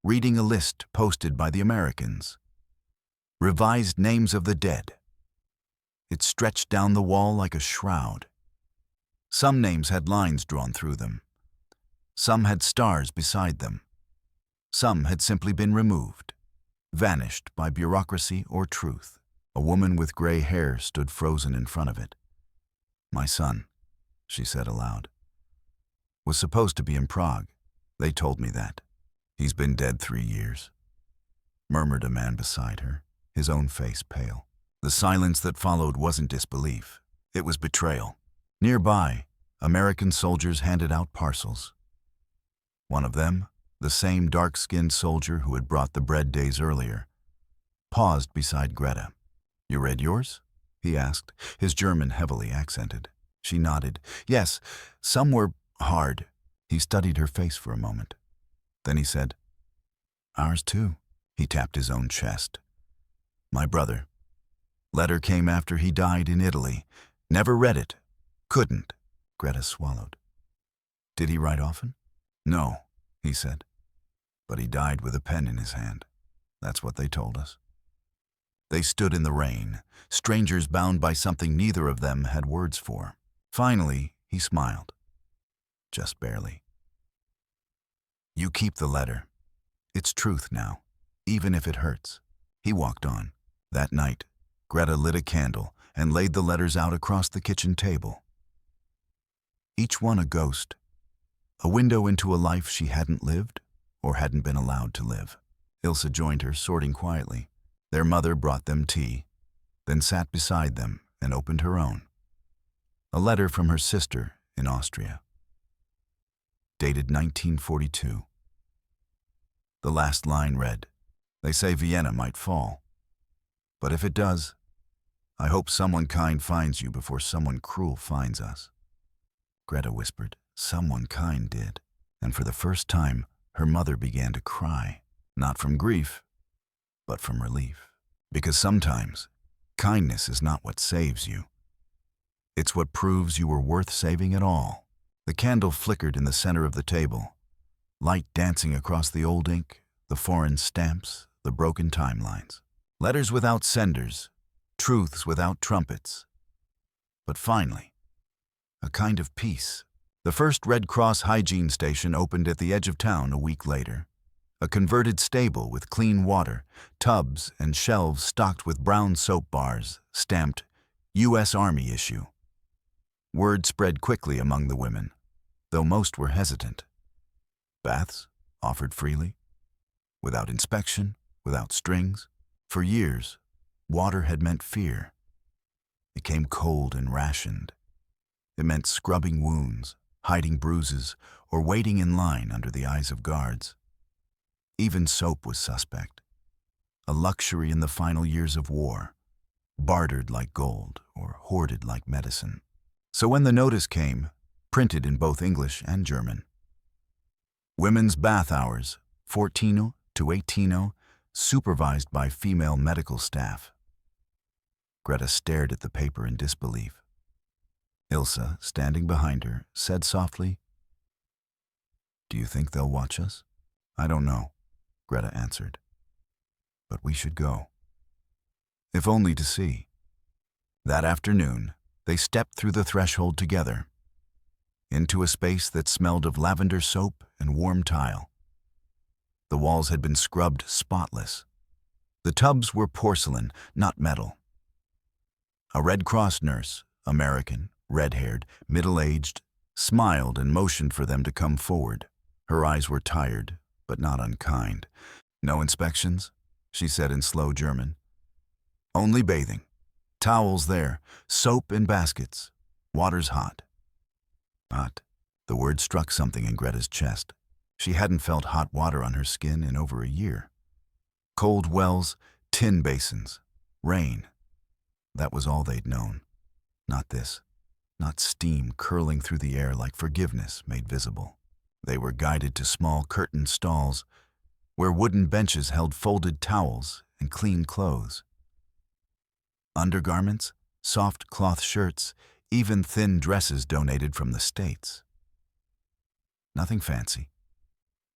reading a list posted by the Americans. Revised names of the dead. It stretched down the wall like a shroud. Some names had lines drawn through them. Some had stars beside them. Some had simply been removed, vanished by bureaucracy or truth. A woman with gray hair stood frozen in front of it. "My son," she said aloud, "was supposed to be in Prague. They told me that. He's been dead 3 years," murmured a man beside her, his own face pale. The silence that followed wasn't disbelief. It was betrayal. Nearby, American soldiers handed out parcels. One of them, the same dark-skinned soldier who had brought the bread days earlier, paused beside Greta. "You read yours?" he asked, his German heavily accented. She nodded. "Yes, some were hard." He studied her face for a moment. Then he said, "Ours too." He tapped his own chest. "My brother. Letter came after he died in Italy. Never read it. Couldn't." Greta swallowed. "Did he write often?" "No," he said. "But he died with a pen in his hand. That's what they told us." They stood in the rain, strangers bound by something neither of them had words for. Finally, he smiled. Just barely. "You keep the letter. It's truth now, even if it hurts." He walked on. That night, Greta lit a candle and laid the letters out across the kitchen table. Each one a ghost, a window into a life she hadn't lived or hadn't been allowed to live. Ilse joined her, sorting quietly. Their mother brought them tea, then sat beside them and opened her own. A letter from her sister in Austria. Dated 1942. The last line read, "They say Vienna might fall. But if it does, I hope someone kind finds you before someone cruel finds us." Greta whispered. Someone kind did. And for the first time, her mother began to cry. Not from grief, but from relief. Because sometimes, kindness is not what saves you. It's what proves you were worth saving at all. The candle flickered in the center of the table, light dancing across the old ink, the foreign stamps, the broken timelines. Letters without senders, truths without trumpets. But finally, a kind of peace. The first Red Cross hygiene station opened at the edge of town a week later. A converted stable with clean water, tubs and shelves stocked with brown soap bars, stamped U.S. Army issue. Word spread quickly among the women, though most were hesitant. Baths offered freely, without inspection, without strings. For years, water had meant fear. It came cold and rationed. It meant scrubbing wounds, hiding bruises, or waiting in line under the eyes of guards. Even soap was suspect, a luxury in the final years of war, bartered like gold or hoarded like medicine. So when the notice came, printed in both English and German, women's bath hours, 14 to 18, supervised by female medical staff. Greta stared at the paper in disbelief. Ilse, standing behind her, said softly, "Do you think they'll watch us?" "I don't know," Greta answered. "But we should go. If only to see." That afternoon, they stepped through the threshold together, into a space that smelled of lavender soap and warm tile. The walls had been scrubbed spotless. The tubs were porcelain, not metal. A Red Cross nurse, American, red-haired, middle-aged, smiled and motioned for them to come forward. Her eyes were tired, but not unkind. "No inspections," she said in slow German. "Only bathing. Towels there, soap in baskets. Water's hot." Hot. The word struck something in Greta's chest. She hadn't felt hot water on her skin in over a year. Cold wells, tin basins, rain. That was all they'd known. Not this. Not steam curling through the air like forgiveness made visible. They were guided to small curtained stalls where wooden benches held folded towels and clean clothes. Undergarments, soft cloth shirts, even thin dresses donated from the States. Nothing fancy,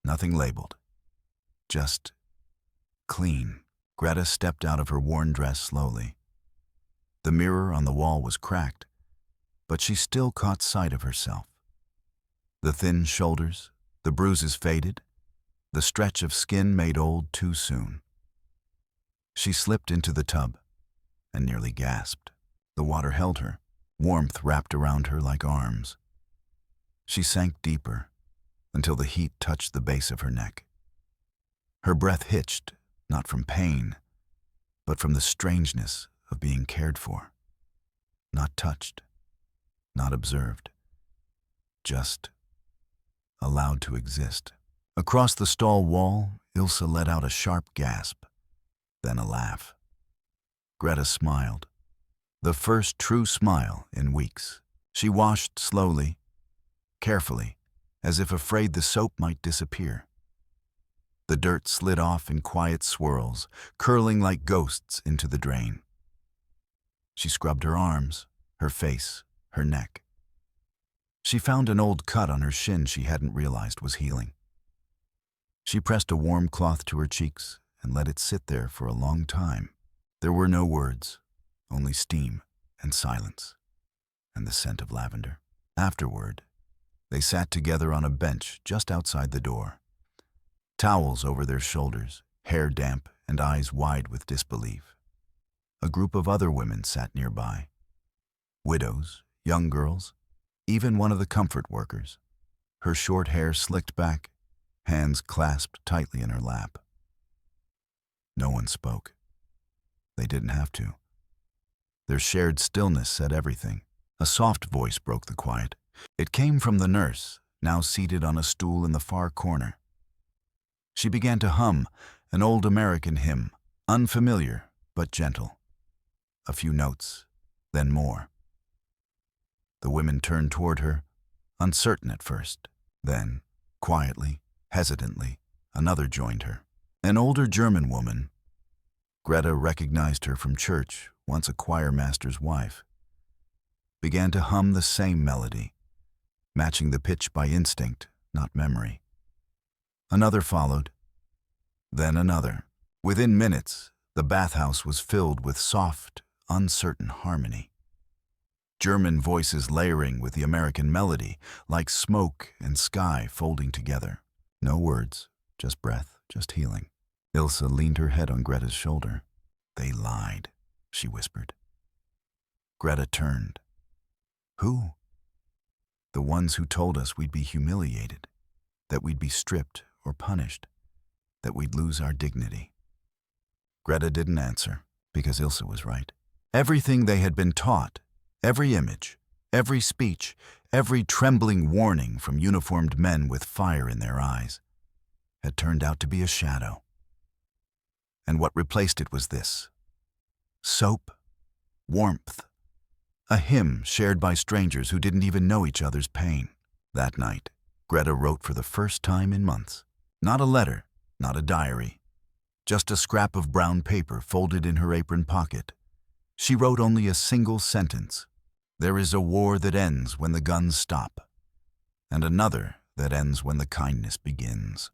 nothing labeled, just clean. Greta stepped out of her worn dress slowly. The mirror on the wall was cracked, but she still caught sight of herself. The thin shoulders, the bruises faded, the stretch of skin made old too soon. She slipped into the tub and nearly gasped. The water held her, warmth wrapped around her like arms. She sank deeper until the heat touched the base of her neck. Her breath hitched, not from pain, but from the strangeness of being cared for. Not touched, not observed, just allowed to exist. Across the stall wall, Ilse let out a sharp gasp, then a laugh. Greta smiled, the first true smile in weeks. She washed slowly, carefully, as if afraid the soap might disappear. The dirt slid off in quiet swirls, curling like ghosts into the drain. She scrubbed her arms, her face, her neck. She found an old cut on her shin she hadn't realized was healing. She pressed a warm cloth to her cheeks and let it sit there for a long time. There were no words, only steam and silence, and the scent of lavender. Afterward, they sat together on a bench just outside the door. Towels over their shoulders, hair damp and eyes wide with disbelief. A group of other women sat nearby. Widows, young girls, even one of the comfort workers. Her short hair slicked back, hands clasped tightly in her lap. No one spoke. They didn't have to. Their shared stillness said everything. A soft voice broke the quiet. It came from the nurse, now seated on a stool in the far corner. She began to hum an old American hymn, unfamiliar but gentle. A few notes, then more. The women turned toward her, uncertain at first. Then, quietly, hesitantly, another joined her. An older German woman. Greta recognized her from church, once a choir master's wife. Began to hum the same melody, matching the pitch by instinct, not memory. Another followed, then another. Within minutes, the bathhouse was filled with soft, uncertain harmony. German voices layering with the American melody, like smoke and sky folding together. No words, just breath, just healing. Ilse leaned her head on Greta's shoulder. "They lied," she whispered. Greta turned. "Who?" "The ones who told us we'd be humiliated, that we'd be stripped or punished, that we'd lose our dignity." Greta didn't answer, because Ilse was right. Everything they had been taught, every image, every speech, every trembling warning from uniformed men with fire in their eyes, had turned out to be a shadow. And what replaced it was this: soap, warmth, a hymn shared by strangers who didn't even know each other's pain. That night, Greta wrote for the first time in months. Not a letter, not a diary, just a scrap of brown paper folded in her apron pocket. She wrote only a single sentence: "There is a war that ends when the guns stop, and another that ends when the kindness begins."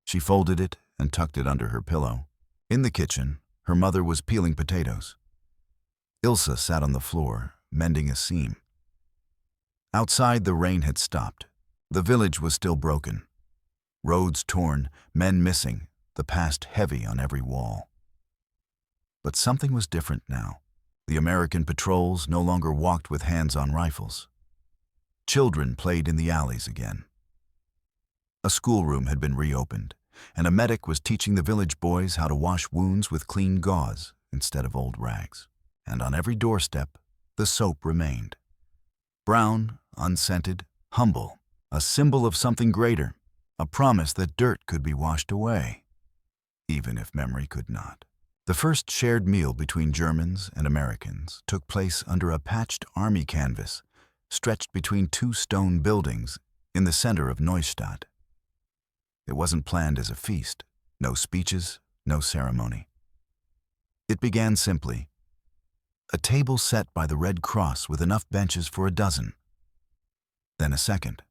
She folded it and tucked it under her pillow. In the kitchen, her mother was peeling potatoes. Ilse sat on the floor, mending a seam. Outside, the rain had stopped. The village was still broken. Roads torn, men missing, the past heavy on every wall. But something was different now. The American patrols no longer walked with hands on rifles. Children played in the alleys again. A schoolroom had been reopened, and a medic was teaching the village boys how to wash wounds with clean gauze instead of old rags. And on every doorstep, the soap remained. Brown, unscented, humble, a symbol of something greater, a promise that dirt could be washed away, even if memory could not. The first shared meal between Germans and Americans took place under a patched army canvas stretched between two stone buildings in the center of Neustadt. It wasn't planned as a feast, no speeches, no ceremony. It began simply. A table set by the Red Cross with enough benches for a dozen. Then a second.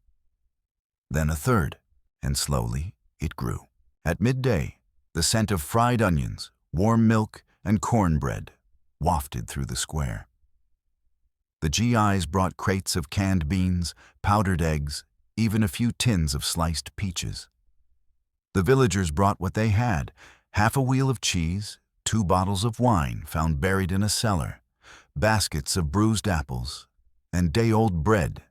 Then a third, and slowly it grew. At midday, the scent of fried onions, warm milk, and cornbread wafted through the square. The GIs brought crates of canned beans, powdered eggs, even a few tins of sliced peaches. The villagers brought what they had, half a wheel of cheese, 2 bottles of wine found buried in a cellar, baskets of bruised apples, and day-old bread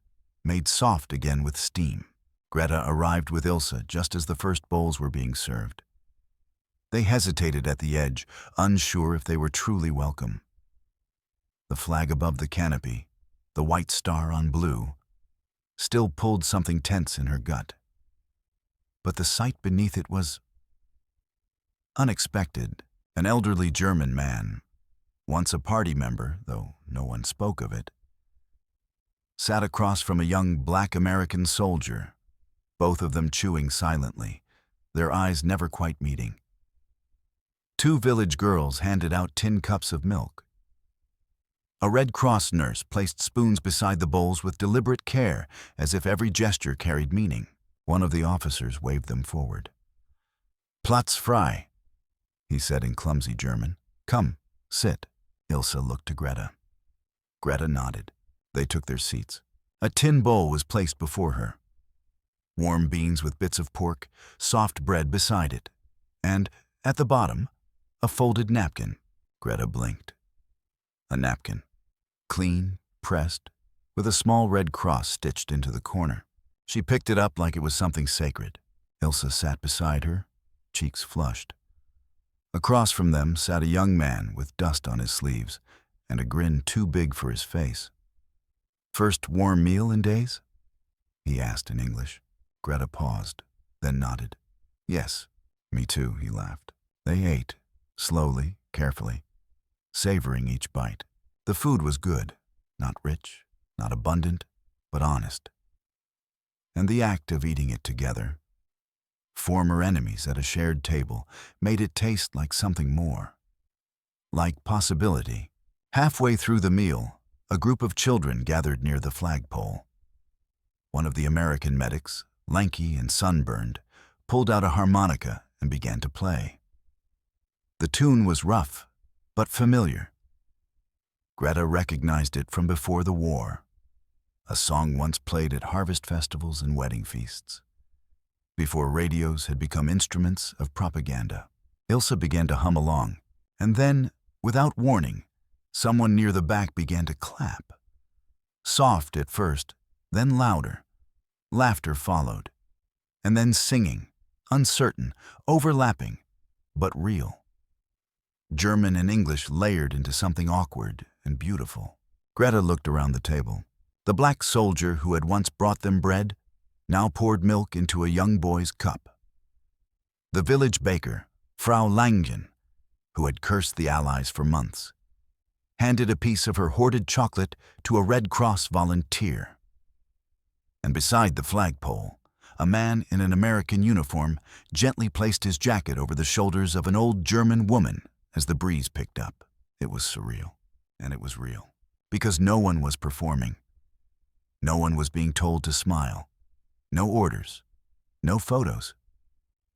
made soft again with steam. Greta arrived with Ilse just as the first bowls were being served. They hesitated at the edge, unsure if they were truly welcome. The flag above the canopy, the white star on blue, still pulled something tense in her gut. But the sight beneath it was unexpected. An elderly German man, once a party member, though no one spoke of it, sat across from a young black American soldier, both of them chewing silently, their eyes never quite meeting. 2 village girls handed out tin cups of milk. A Red Cross nurse placed spoons beside the bowls with deliberate care, as if every gesture carried meaning. One of the officers waved them forward. "Platz frei," he said in clumsy German. "Come, sit." Ilse looked to Greta. Greta nodded. They took their seats. A tin bowl was placed before her. Warm beans with bits of pork, soft bread beside it, and, at the bottom, a folded napkin. Greta blinked. A napkin. Clean, pressed, with a small red cross stitched into the corner. She picked it up like it was something sacred. Ilse sat beside her, cheeks flushed. Across from them sat a young man with dust on his sleeves and a grin too big for his face. "First warm meal in days?" he asked in English. Greta paused, then nodded. "Yes, me too," he laughed. They ate, slowly, carefully, savoring each bite. The food was good, not rich, not abundant, but honest. And the act of eating it together, former enemies at a shared table, made it taste like something more. Like possibility. Halfway through the meal, a group of children gathered near the flagpole. One of the American medics, lanky and sunburned, pulled out a harmonica and began to play. The tune was rough, but familiar. Greta recognized it from before the war, a song once played at harvest festivals and wedding feasts, before radios had become instruments of propaganda. Ilse began to hum along, and then, without warning, someone near the back began to clap. Soft at first, then louder. Laughter followed, and then singing, uncertain, overlapping, but real. German and English layered into something awkward and beautiful. Greta looked around the table. The black soldier who had once brought them bread now poured milk into a young boy's cup. The village baker, Frau Langen, who had cursed the Allies for months, handed a piece of her hoarded chocolate to a Red Cross volunteer. And beside the flagpole, a man in an American uniform gently placed his jacket over the shoulders of an old German woman as the breeze picked up. It was surreal, and it was real, because no one was performing. No one was being told to smile. No orders, no photos,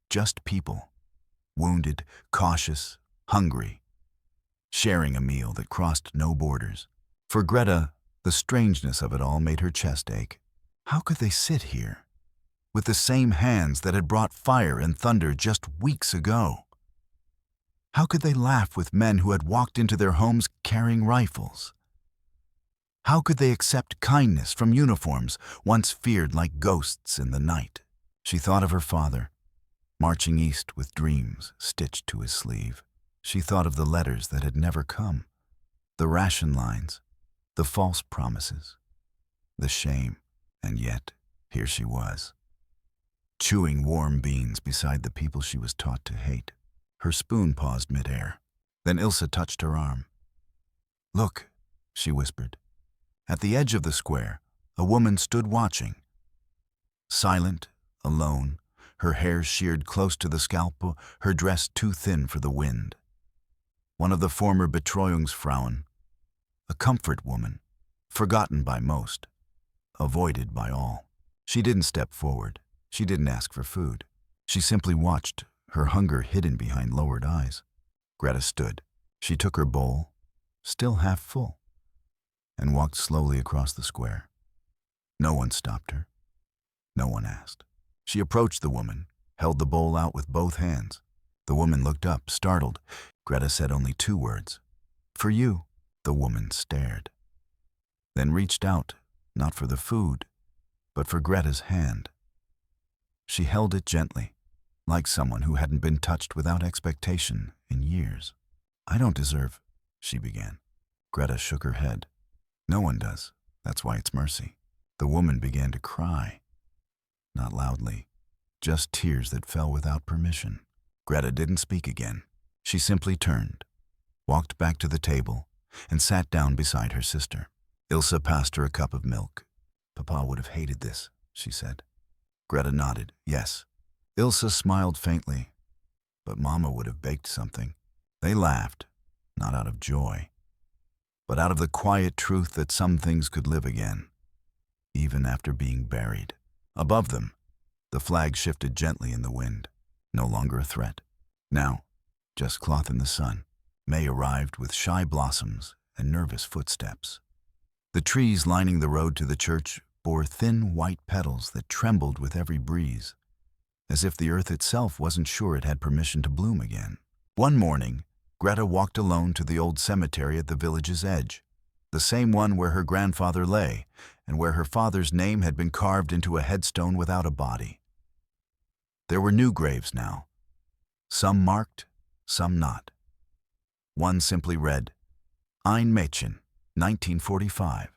just people, wounded, cautious, hungry, sharing a meal that crossed no borders. For Greta, the strangeness of it all made her chest ache. How could they sit here, with the same hands that had brought fire and thunder just weeks ago? How could they laugh with men who had walked into their homes carrying rifles? How could they accept kindness from uniforms once feared like ghosts in the night? She thought of her father, marching east with dreams stitched to his sleeve. She thought of the letters that had never come, the ration lines, the false promises, the shame. And yet, here she was, chewing warm beans beside the people she was taught to hate. Her spoon paused midair. Then Ilse touched her arm. "Look," she whispered. At the edge of the square, a woman stood watching. Silent, alone, her hair sheared close to the scalp, her dress too thin for the wind. One of the former Betreuungsfrauen, a comfort woman, forgotten by most, avoided by all. She didn't step forward. She didn't ask for food. She simply watched, her hunger hidden behind lowered eyes. Greta stood. She took her bowl, still half full, and walked slowly across the square. No one stopped her. No one asked. She approached the woman, held the bowl out with both hands. The woman looked up, startled. Greta said only 2 words. "For you." The woman stared, then reached out, not for the food, but for Greta's hand. She held it gently, like someone who hadn't been touched without expectation in years. "I don't deserve," she began. Greta shook her head. "No one does. That's why it's mercy." The woman began to cry. Not loudly, just tears that fell without permission. Greta didn't speak again. She simply turned, walked back to the table, and sat down beside her sister. Ilse passed her a cup of milk. "Papa would have hated this," she said. Greta nodded, yes. Ilse smiled faintly, but Mama would have baked something. They laughed, not out of joy, but out of the quiet truth that some things could live again, even after being buried. Above them, the flag shifted gently in the wind, no longer a threat. Now, just cloth in the sun. May arrived with shy blossoms and nervous footsteps. The trees lining the road to the church bore thin white petals that trembled with every breeze, as if the earth itself wasn't sure it had permission to bloom again. One morning, Greta walked alone to the old cemetery at the village's edge, the same one where her grandfather lay and where her father's name had been carved into a headstone without a body. There were new graves now, some marked, some not. One simply read, "Ein Mädchen, 1945.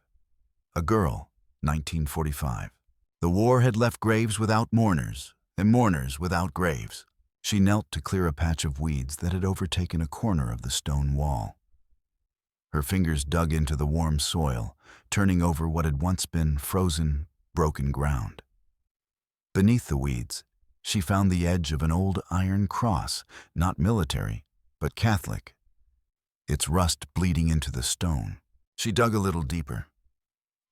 A girl, 1945. The war had left graves without mourners, and mourners without graves." She knelt to clear a patch of weeds that had overtaken a corner of the stone wall. Her fingers dug into the warm soil, turning over what had once been frozen, broken ground. Beneath the weeds, she found the edge of an old iron cross, not military, but Catholic, its rust bleeding into the stone. She dug a little deeper,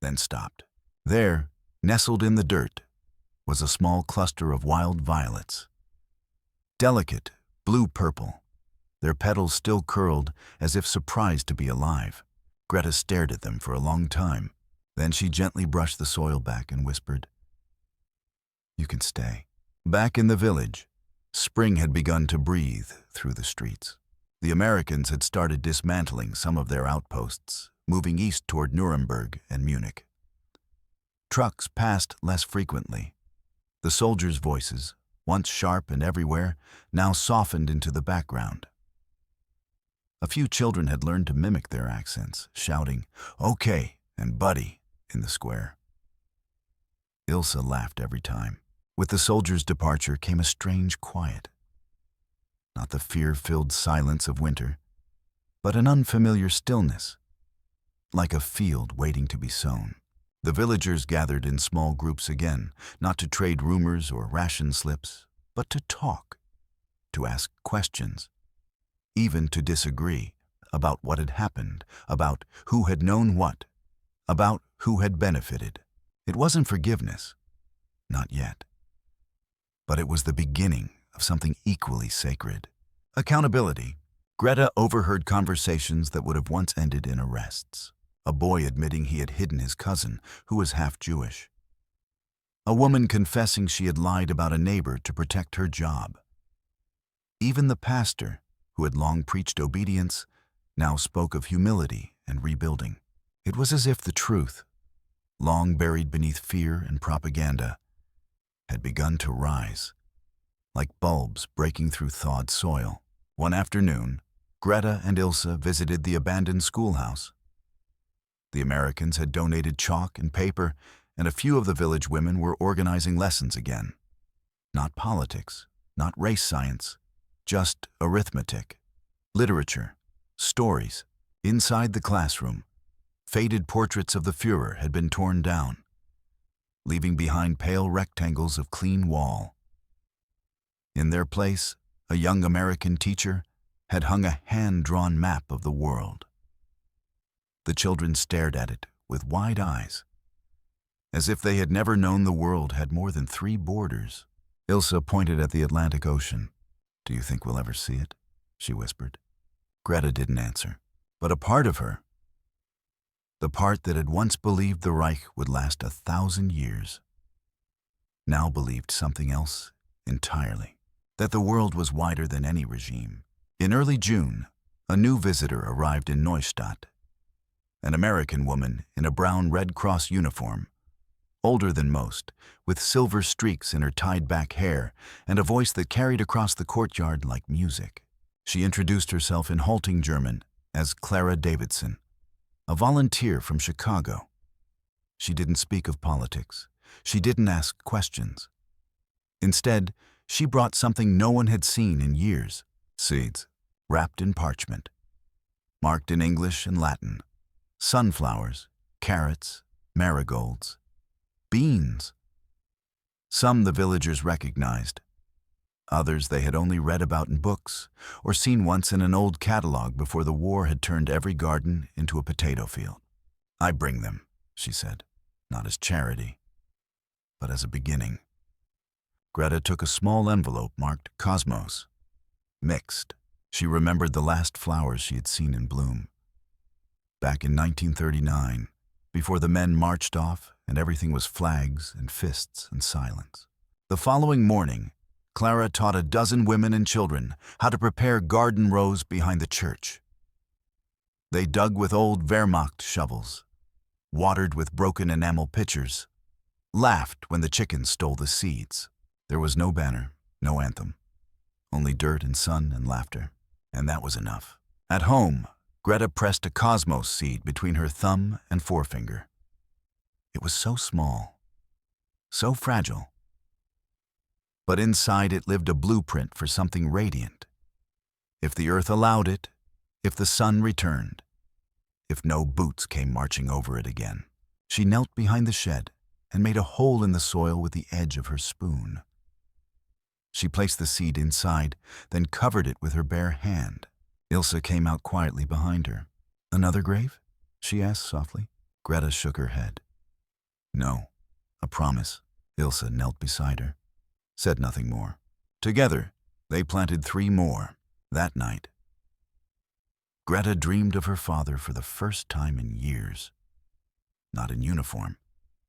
then stopped. There, nestled in the dirt, was a small cluster of wild violets. Delicate, blue-purple, their petals still curled as if surprised to be alive. Greta stared at them for a long time. Then she gently brushed the soil back and whispered, "You can stay." Back in the village, spring had begun to breathe through the streets. The Americans had started dismantling some of their outposts, moving east toward Nuremberg and Munich. Trucks passed less frequently. The soldiers' voices, once sharp and everywhere, now softened into the background. A few children had learned to mimic their accents, shouting, "Okay," and "Buddy," in the square. Ilse laughed every time. With the soldiers' departure came a strange quiet. Not the fear-filled silence of winter, but an unfamiliar stillness, like a field waiting to be sown. The villagers gathered in small groups again, not to trade rumors or ration slips, but to talk, to ask questions, even to disagree about what had happened, about who had known what, about who had benefited. It wasn't forgiveness, not yet, but it was the beginning of something equally sacred. Accountability. Greta overheard conversations that would have once ended in arrests. A boy admitting he had hidden his cousin, who was half Jewish. A woman confessing she had lied about a neighbor to protect her job. Even the pastor, who had long preached obedience, now spoke of humility and rebuilding. It was as if the truth, long buried beneath fear and propaganda, had begun to rise, like bulbs breaking through thawed soil. One afternoon, Greta and Ilse visited the abandoned schoolhouse. The Americans had donated chalk and paper, and a few of the village women were organizing lessons again. Not politics, not race science, just arithmetic, literature, Stories. Inside the classroom, faded portraits of the Führer had been torn down, leaving behind pale rectangles of clean wall. In their place, a young American teacher had hung a hand-drawn map of the world. The children stared at it with wide eyes, as if they had never known the world had more than 3 borders. Ilse pointed at the Atlantic Ocean. "Do you think we'll ever see it?" she whispered. Greta didn't answer, but a part of her, the part that had once believed the Reich would last 1,000 years, now believed something else entirely, that the world was wider than any regime. In early June, a new visitor arrived in Neustadt, an American woman in a brown Red Cross uniform, older than most, with silver streaks in her tied-back hair and a voice that carried across the courtyard like music. She introduced herself in halting German as Clara Davidson, a volunteer from Chicago. She didn't speak of politics. She didn't ask questions. Instead, she brought something no one had seen in years: seeds, wrapped in parchment, marked in English and Latin, sunflowers, carrots, marigolds, beans. Some the villagers recognized. Others they had only read about in books or seen once in an old catalog before the war had turned every garden into a potato field. "I bring them," she said, "not as charity, but as a beginning." Greta took a small envelope marked Cosmos. Mixed. She remembered the last flowers she had seen in bloom. Back in 1939, before the men marched off and everything was flags and fists and silence. The following morning, Clara taught a dozen women and children how to prepare garden rows behind the church. They dug with old Wehrmacht shovels, watered with broken enamel pitchers, laughed when the chickens stole the seeds. There was no banner, no anthem, only dirt and sun and laughter, and that was enough. At home, Greta pressed a cosmos seed between her thumb and forefinger. It was so small, so fragile, but inside it lived a blueprint for something radiant. If the earth allowed it, if the sun returned, if no boots came marching over it again. She knelt behind the shed and made a hole in the soil with the edge of her spoon. She placed the seed inside, then covered it with her bare hand. Ilse came out quietly behind her. "Another grave?" she asked softly. Greta shook her head. "No, a promise." Ilse knelt beside her, said nothing more. Together, they planted 3 more. That night, Greta dreamed of her father for the first time in years. Not in uniform,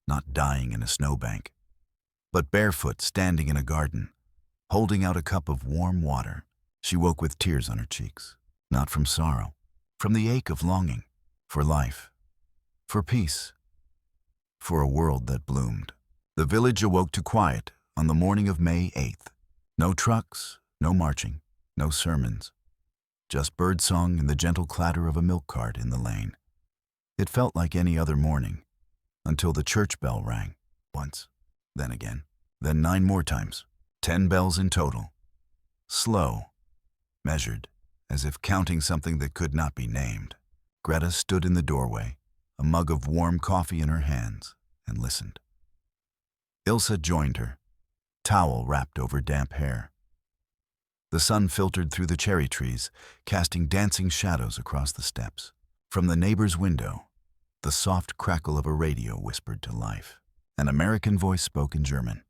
not dying in a snowbank, but barefoot standing in a garden, holding out a cup of warm water. She woke with tears on her cheeks, not from sorrow, from the ache of longing, for life, for peace, for a world that bloomed. The village awoke to quiet on the morning of May 8th. No trucks, no marching, no sermons, just birdsong and the gentle clatter of a milk cart in the lane. It felt like any other morning, until the church bell rang, once, then again, then 9 more times, 10 bells in total. Slow, measured, as if counting something that could not be named. Greta stood in the doorway, a mug of warm coffee in her hands, and listened. Ilse joined her, towel wrapped over damp hair. The sun filtered through the cherry trees, casting dancing shadows across the steps. From the neighbor's window, the soft crackle of a radio whispered to life. An American voice spoke in German.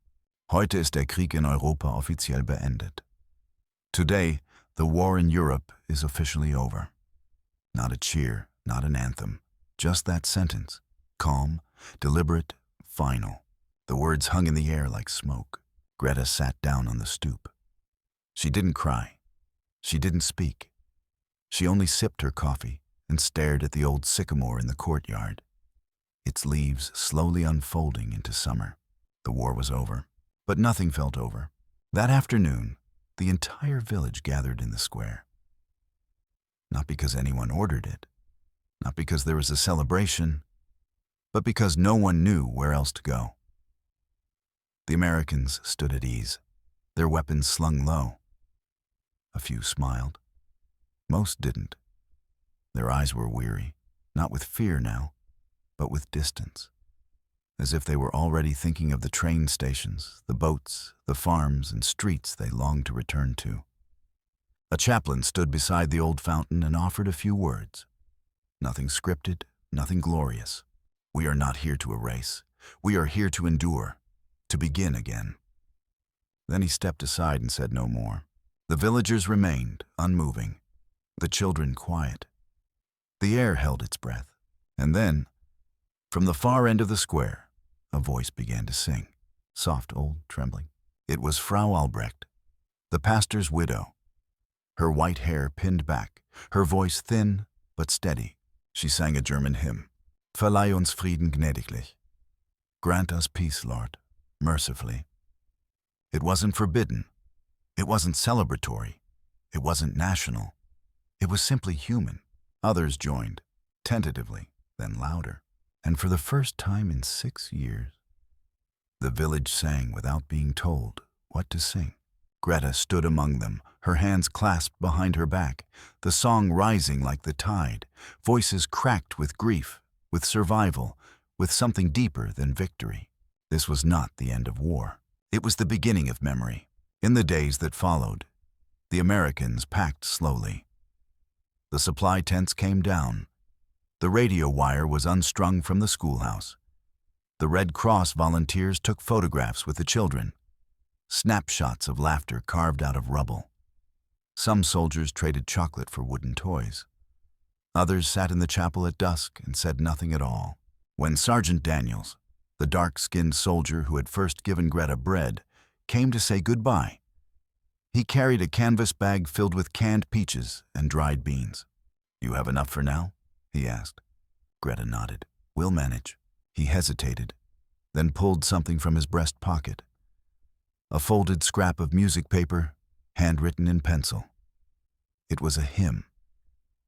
"Heute ist der Krieg in Europa offiziell beendet." Today, the war in Europe is officially over. Not a cheer, not an anthem, just that sentence. Calm, deliberate, final. The words hung in the air like smoke. Greta sat down on the stoop. She didn't cry. She didn't speak. She only sipped her coffee and stared at the old sycamore in the courtyard, its leaves slowly unfolding into summer. The war was over, but nothing felt over. That afternoon, the entire village gathered in the square. Not because anyone ordered it, not because there was a celebration, but because no one knew where else to go. The Americans stood at ease, their weapons slung low. A few smiled. Most didn't. Their eyes were weary, not with fear now, but with distance, as if they were already thinking of the train stations, the boats, the farms and streets they longed to return to. A chaplain stood beside the old fountain and offered a few words. Nothing scripted, nothing glorious. We are not here to erase. We are here to endure, to begin again. Then he stepped aside and said no more. The villagers remained, unmoving, the children quiet. The air held its breath. And then, from the far end of the square, a voice began to sing, soft, old, trembling. It was Frau Albrecht, the pastor's widow. Her white hair pinned back, her voice thin but steady. She sang a German hymn, Verleih uns Frieden gnädiglich. Grant us peace, Lord, mercifully. It wasn't forbidden. It wasn't celebratory. It wasn't national. It was simply human. Others joined, tentatively, then louder. And for the first time in 6 years, the village sang without being told what to sing. Greta stood among them, her hands clasped behind her back, the song rising like the tide, voices cracked with grief, with survival, with something deeper than victory. This was not the end of war. It was the beginning of memory. In the days that followed, the Americans packed slowly. The supply tents came down. The radio wire was unstrung from the schoolhouse. The Red Cross volunteers took photographs with the children, snapshots of laughter carved out of rubble. Some soldiers traded chocolate for wooden toys. Others sat in the chapel at dusk and said nothing at all. When Sergeant Daniels, the dark-skinned soldier who had first given Greta bread, came to say goodbye, he carried a canvas bag filled with canned peaches and dried beans. "You have enough for now?" he asked. Greta nodded. "We'll manage." He hesitated, then pulled something from his breast pocket. A folded scrap of music paper, handwritten in pencil. It was a hymn,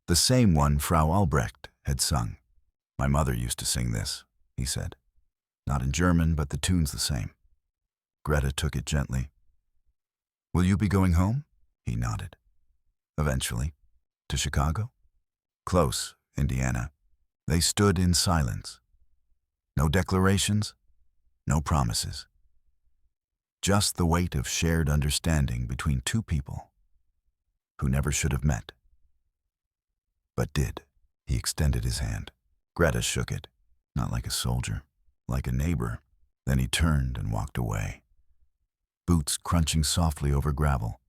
the same one Frau Albrecht had sung. "My mother used to sing this," he said. "Not in German, but the tune's the same." Greta took it gently. "Will you be going home?" He nodded. "Eventually. To Chicago?" "Close, Indiana." They stood in silence. No declarations, no promises. Just the weight of shared understanding between two people who never should have met, but did. He extended his hand. Greta shook it, not like a soldier, like a neighbor. Then he turned and walked away, boots crunching softly over gravel,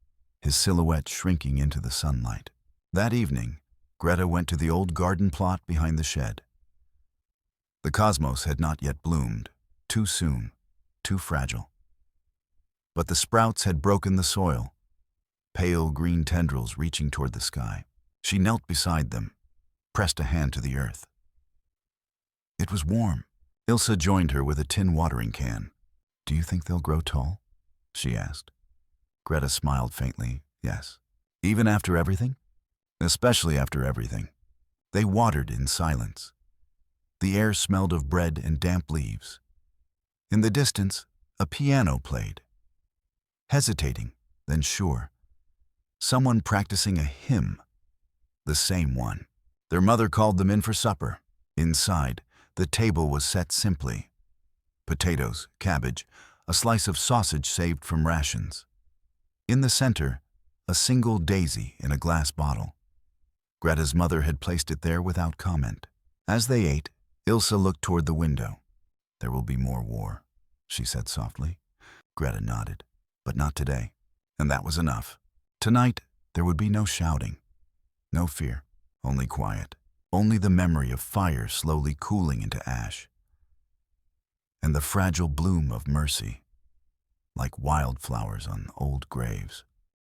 his silhouette shrinking into the sunlight. That evening, Greta went to the old garden plot behind the shed. The cosmos had not yet bloomed, too soon, too fragile. But the sprouts had broken the soil, pale green tendrils reaching toward the sky. She knelt beside them, pressed a hand to the earth. It was warm. Ilse joined her with a tin watering can. "Do you think they'll grow tall?" she asked. Greta smiled faintly, yes. "Even after everything?" "Especially after everything." They watered in silence. The air smelled of bread and damp leaves. In the distance, a piano played. Hesitating, then sure. Someone practicing a hymn. The same one. Their mother called them in for supper. Inside, the table was set simply. Potatoes, cabbage, a slice of sausage saved from rations. In the center, a single daisy in a glass bottle. Greta's mother had placed it there without comment. As they ate, Ilse looked toward the window. "There will be more war," she said softly. Greta nodded. "But not today." And that was enough. Tonight, there would be no shouting, no fear, only quiet, only the memory of fire slowly cooling into ash, and the fragile bloom of mercy, like wildflowers on old graves.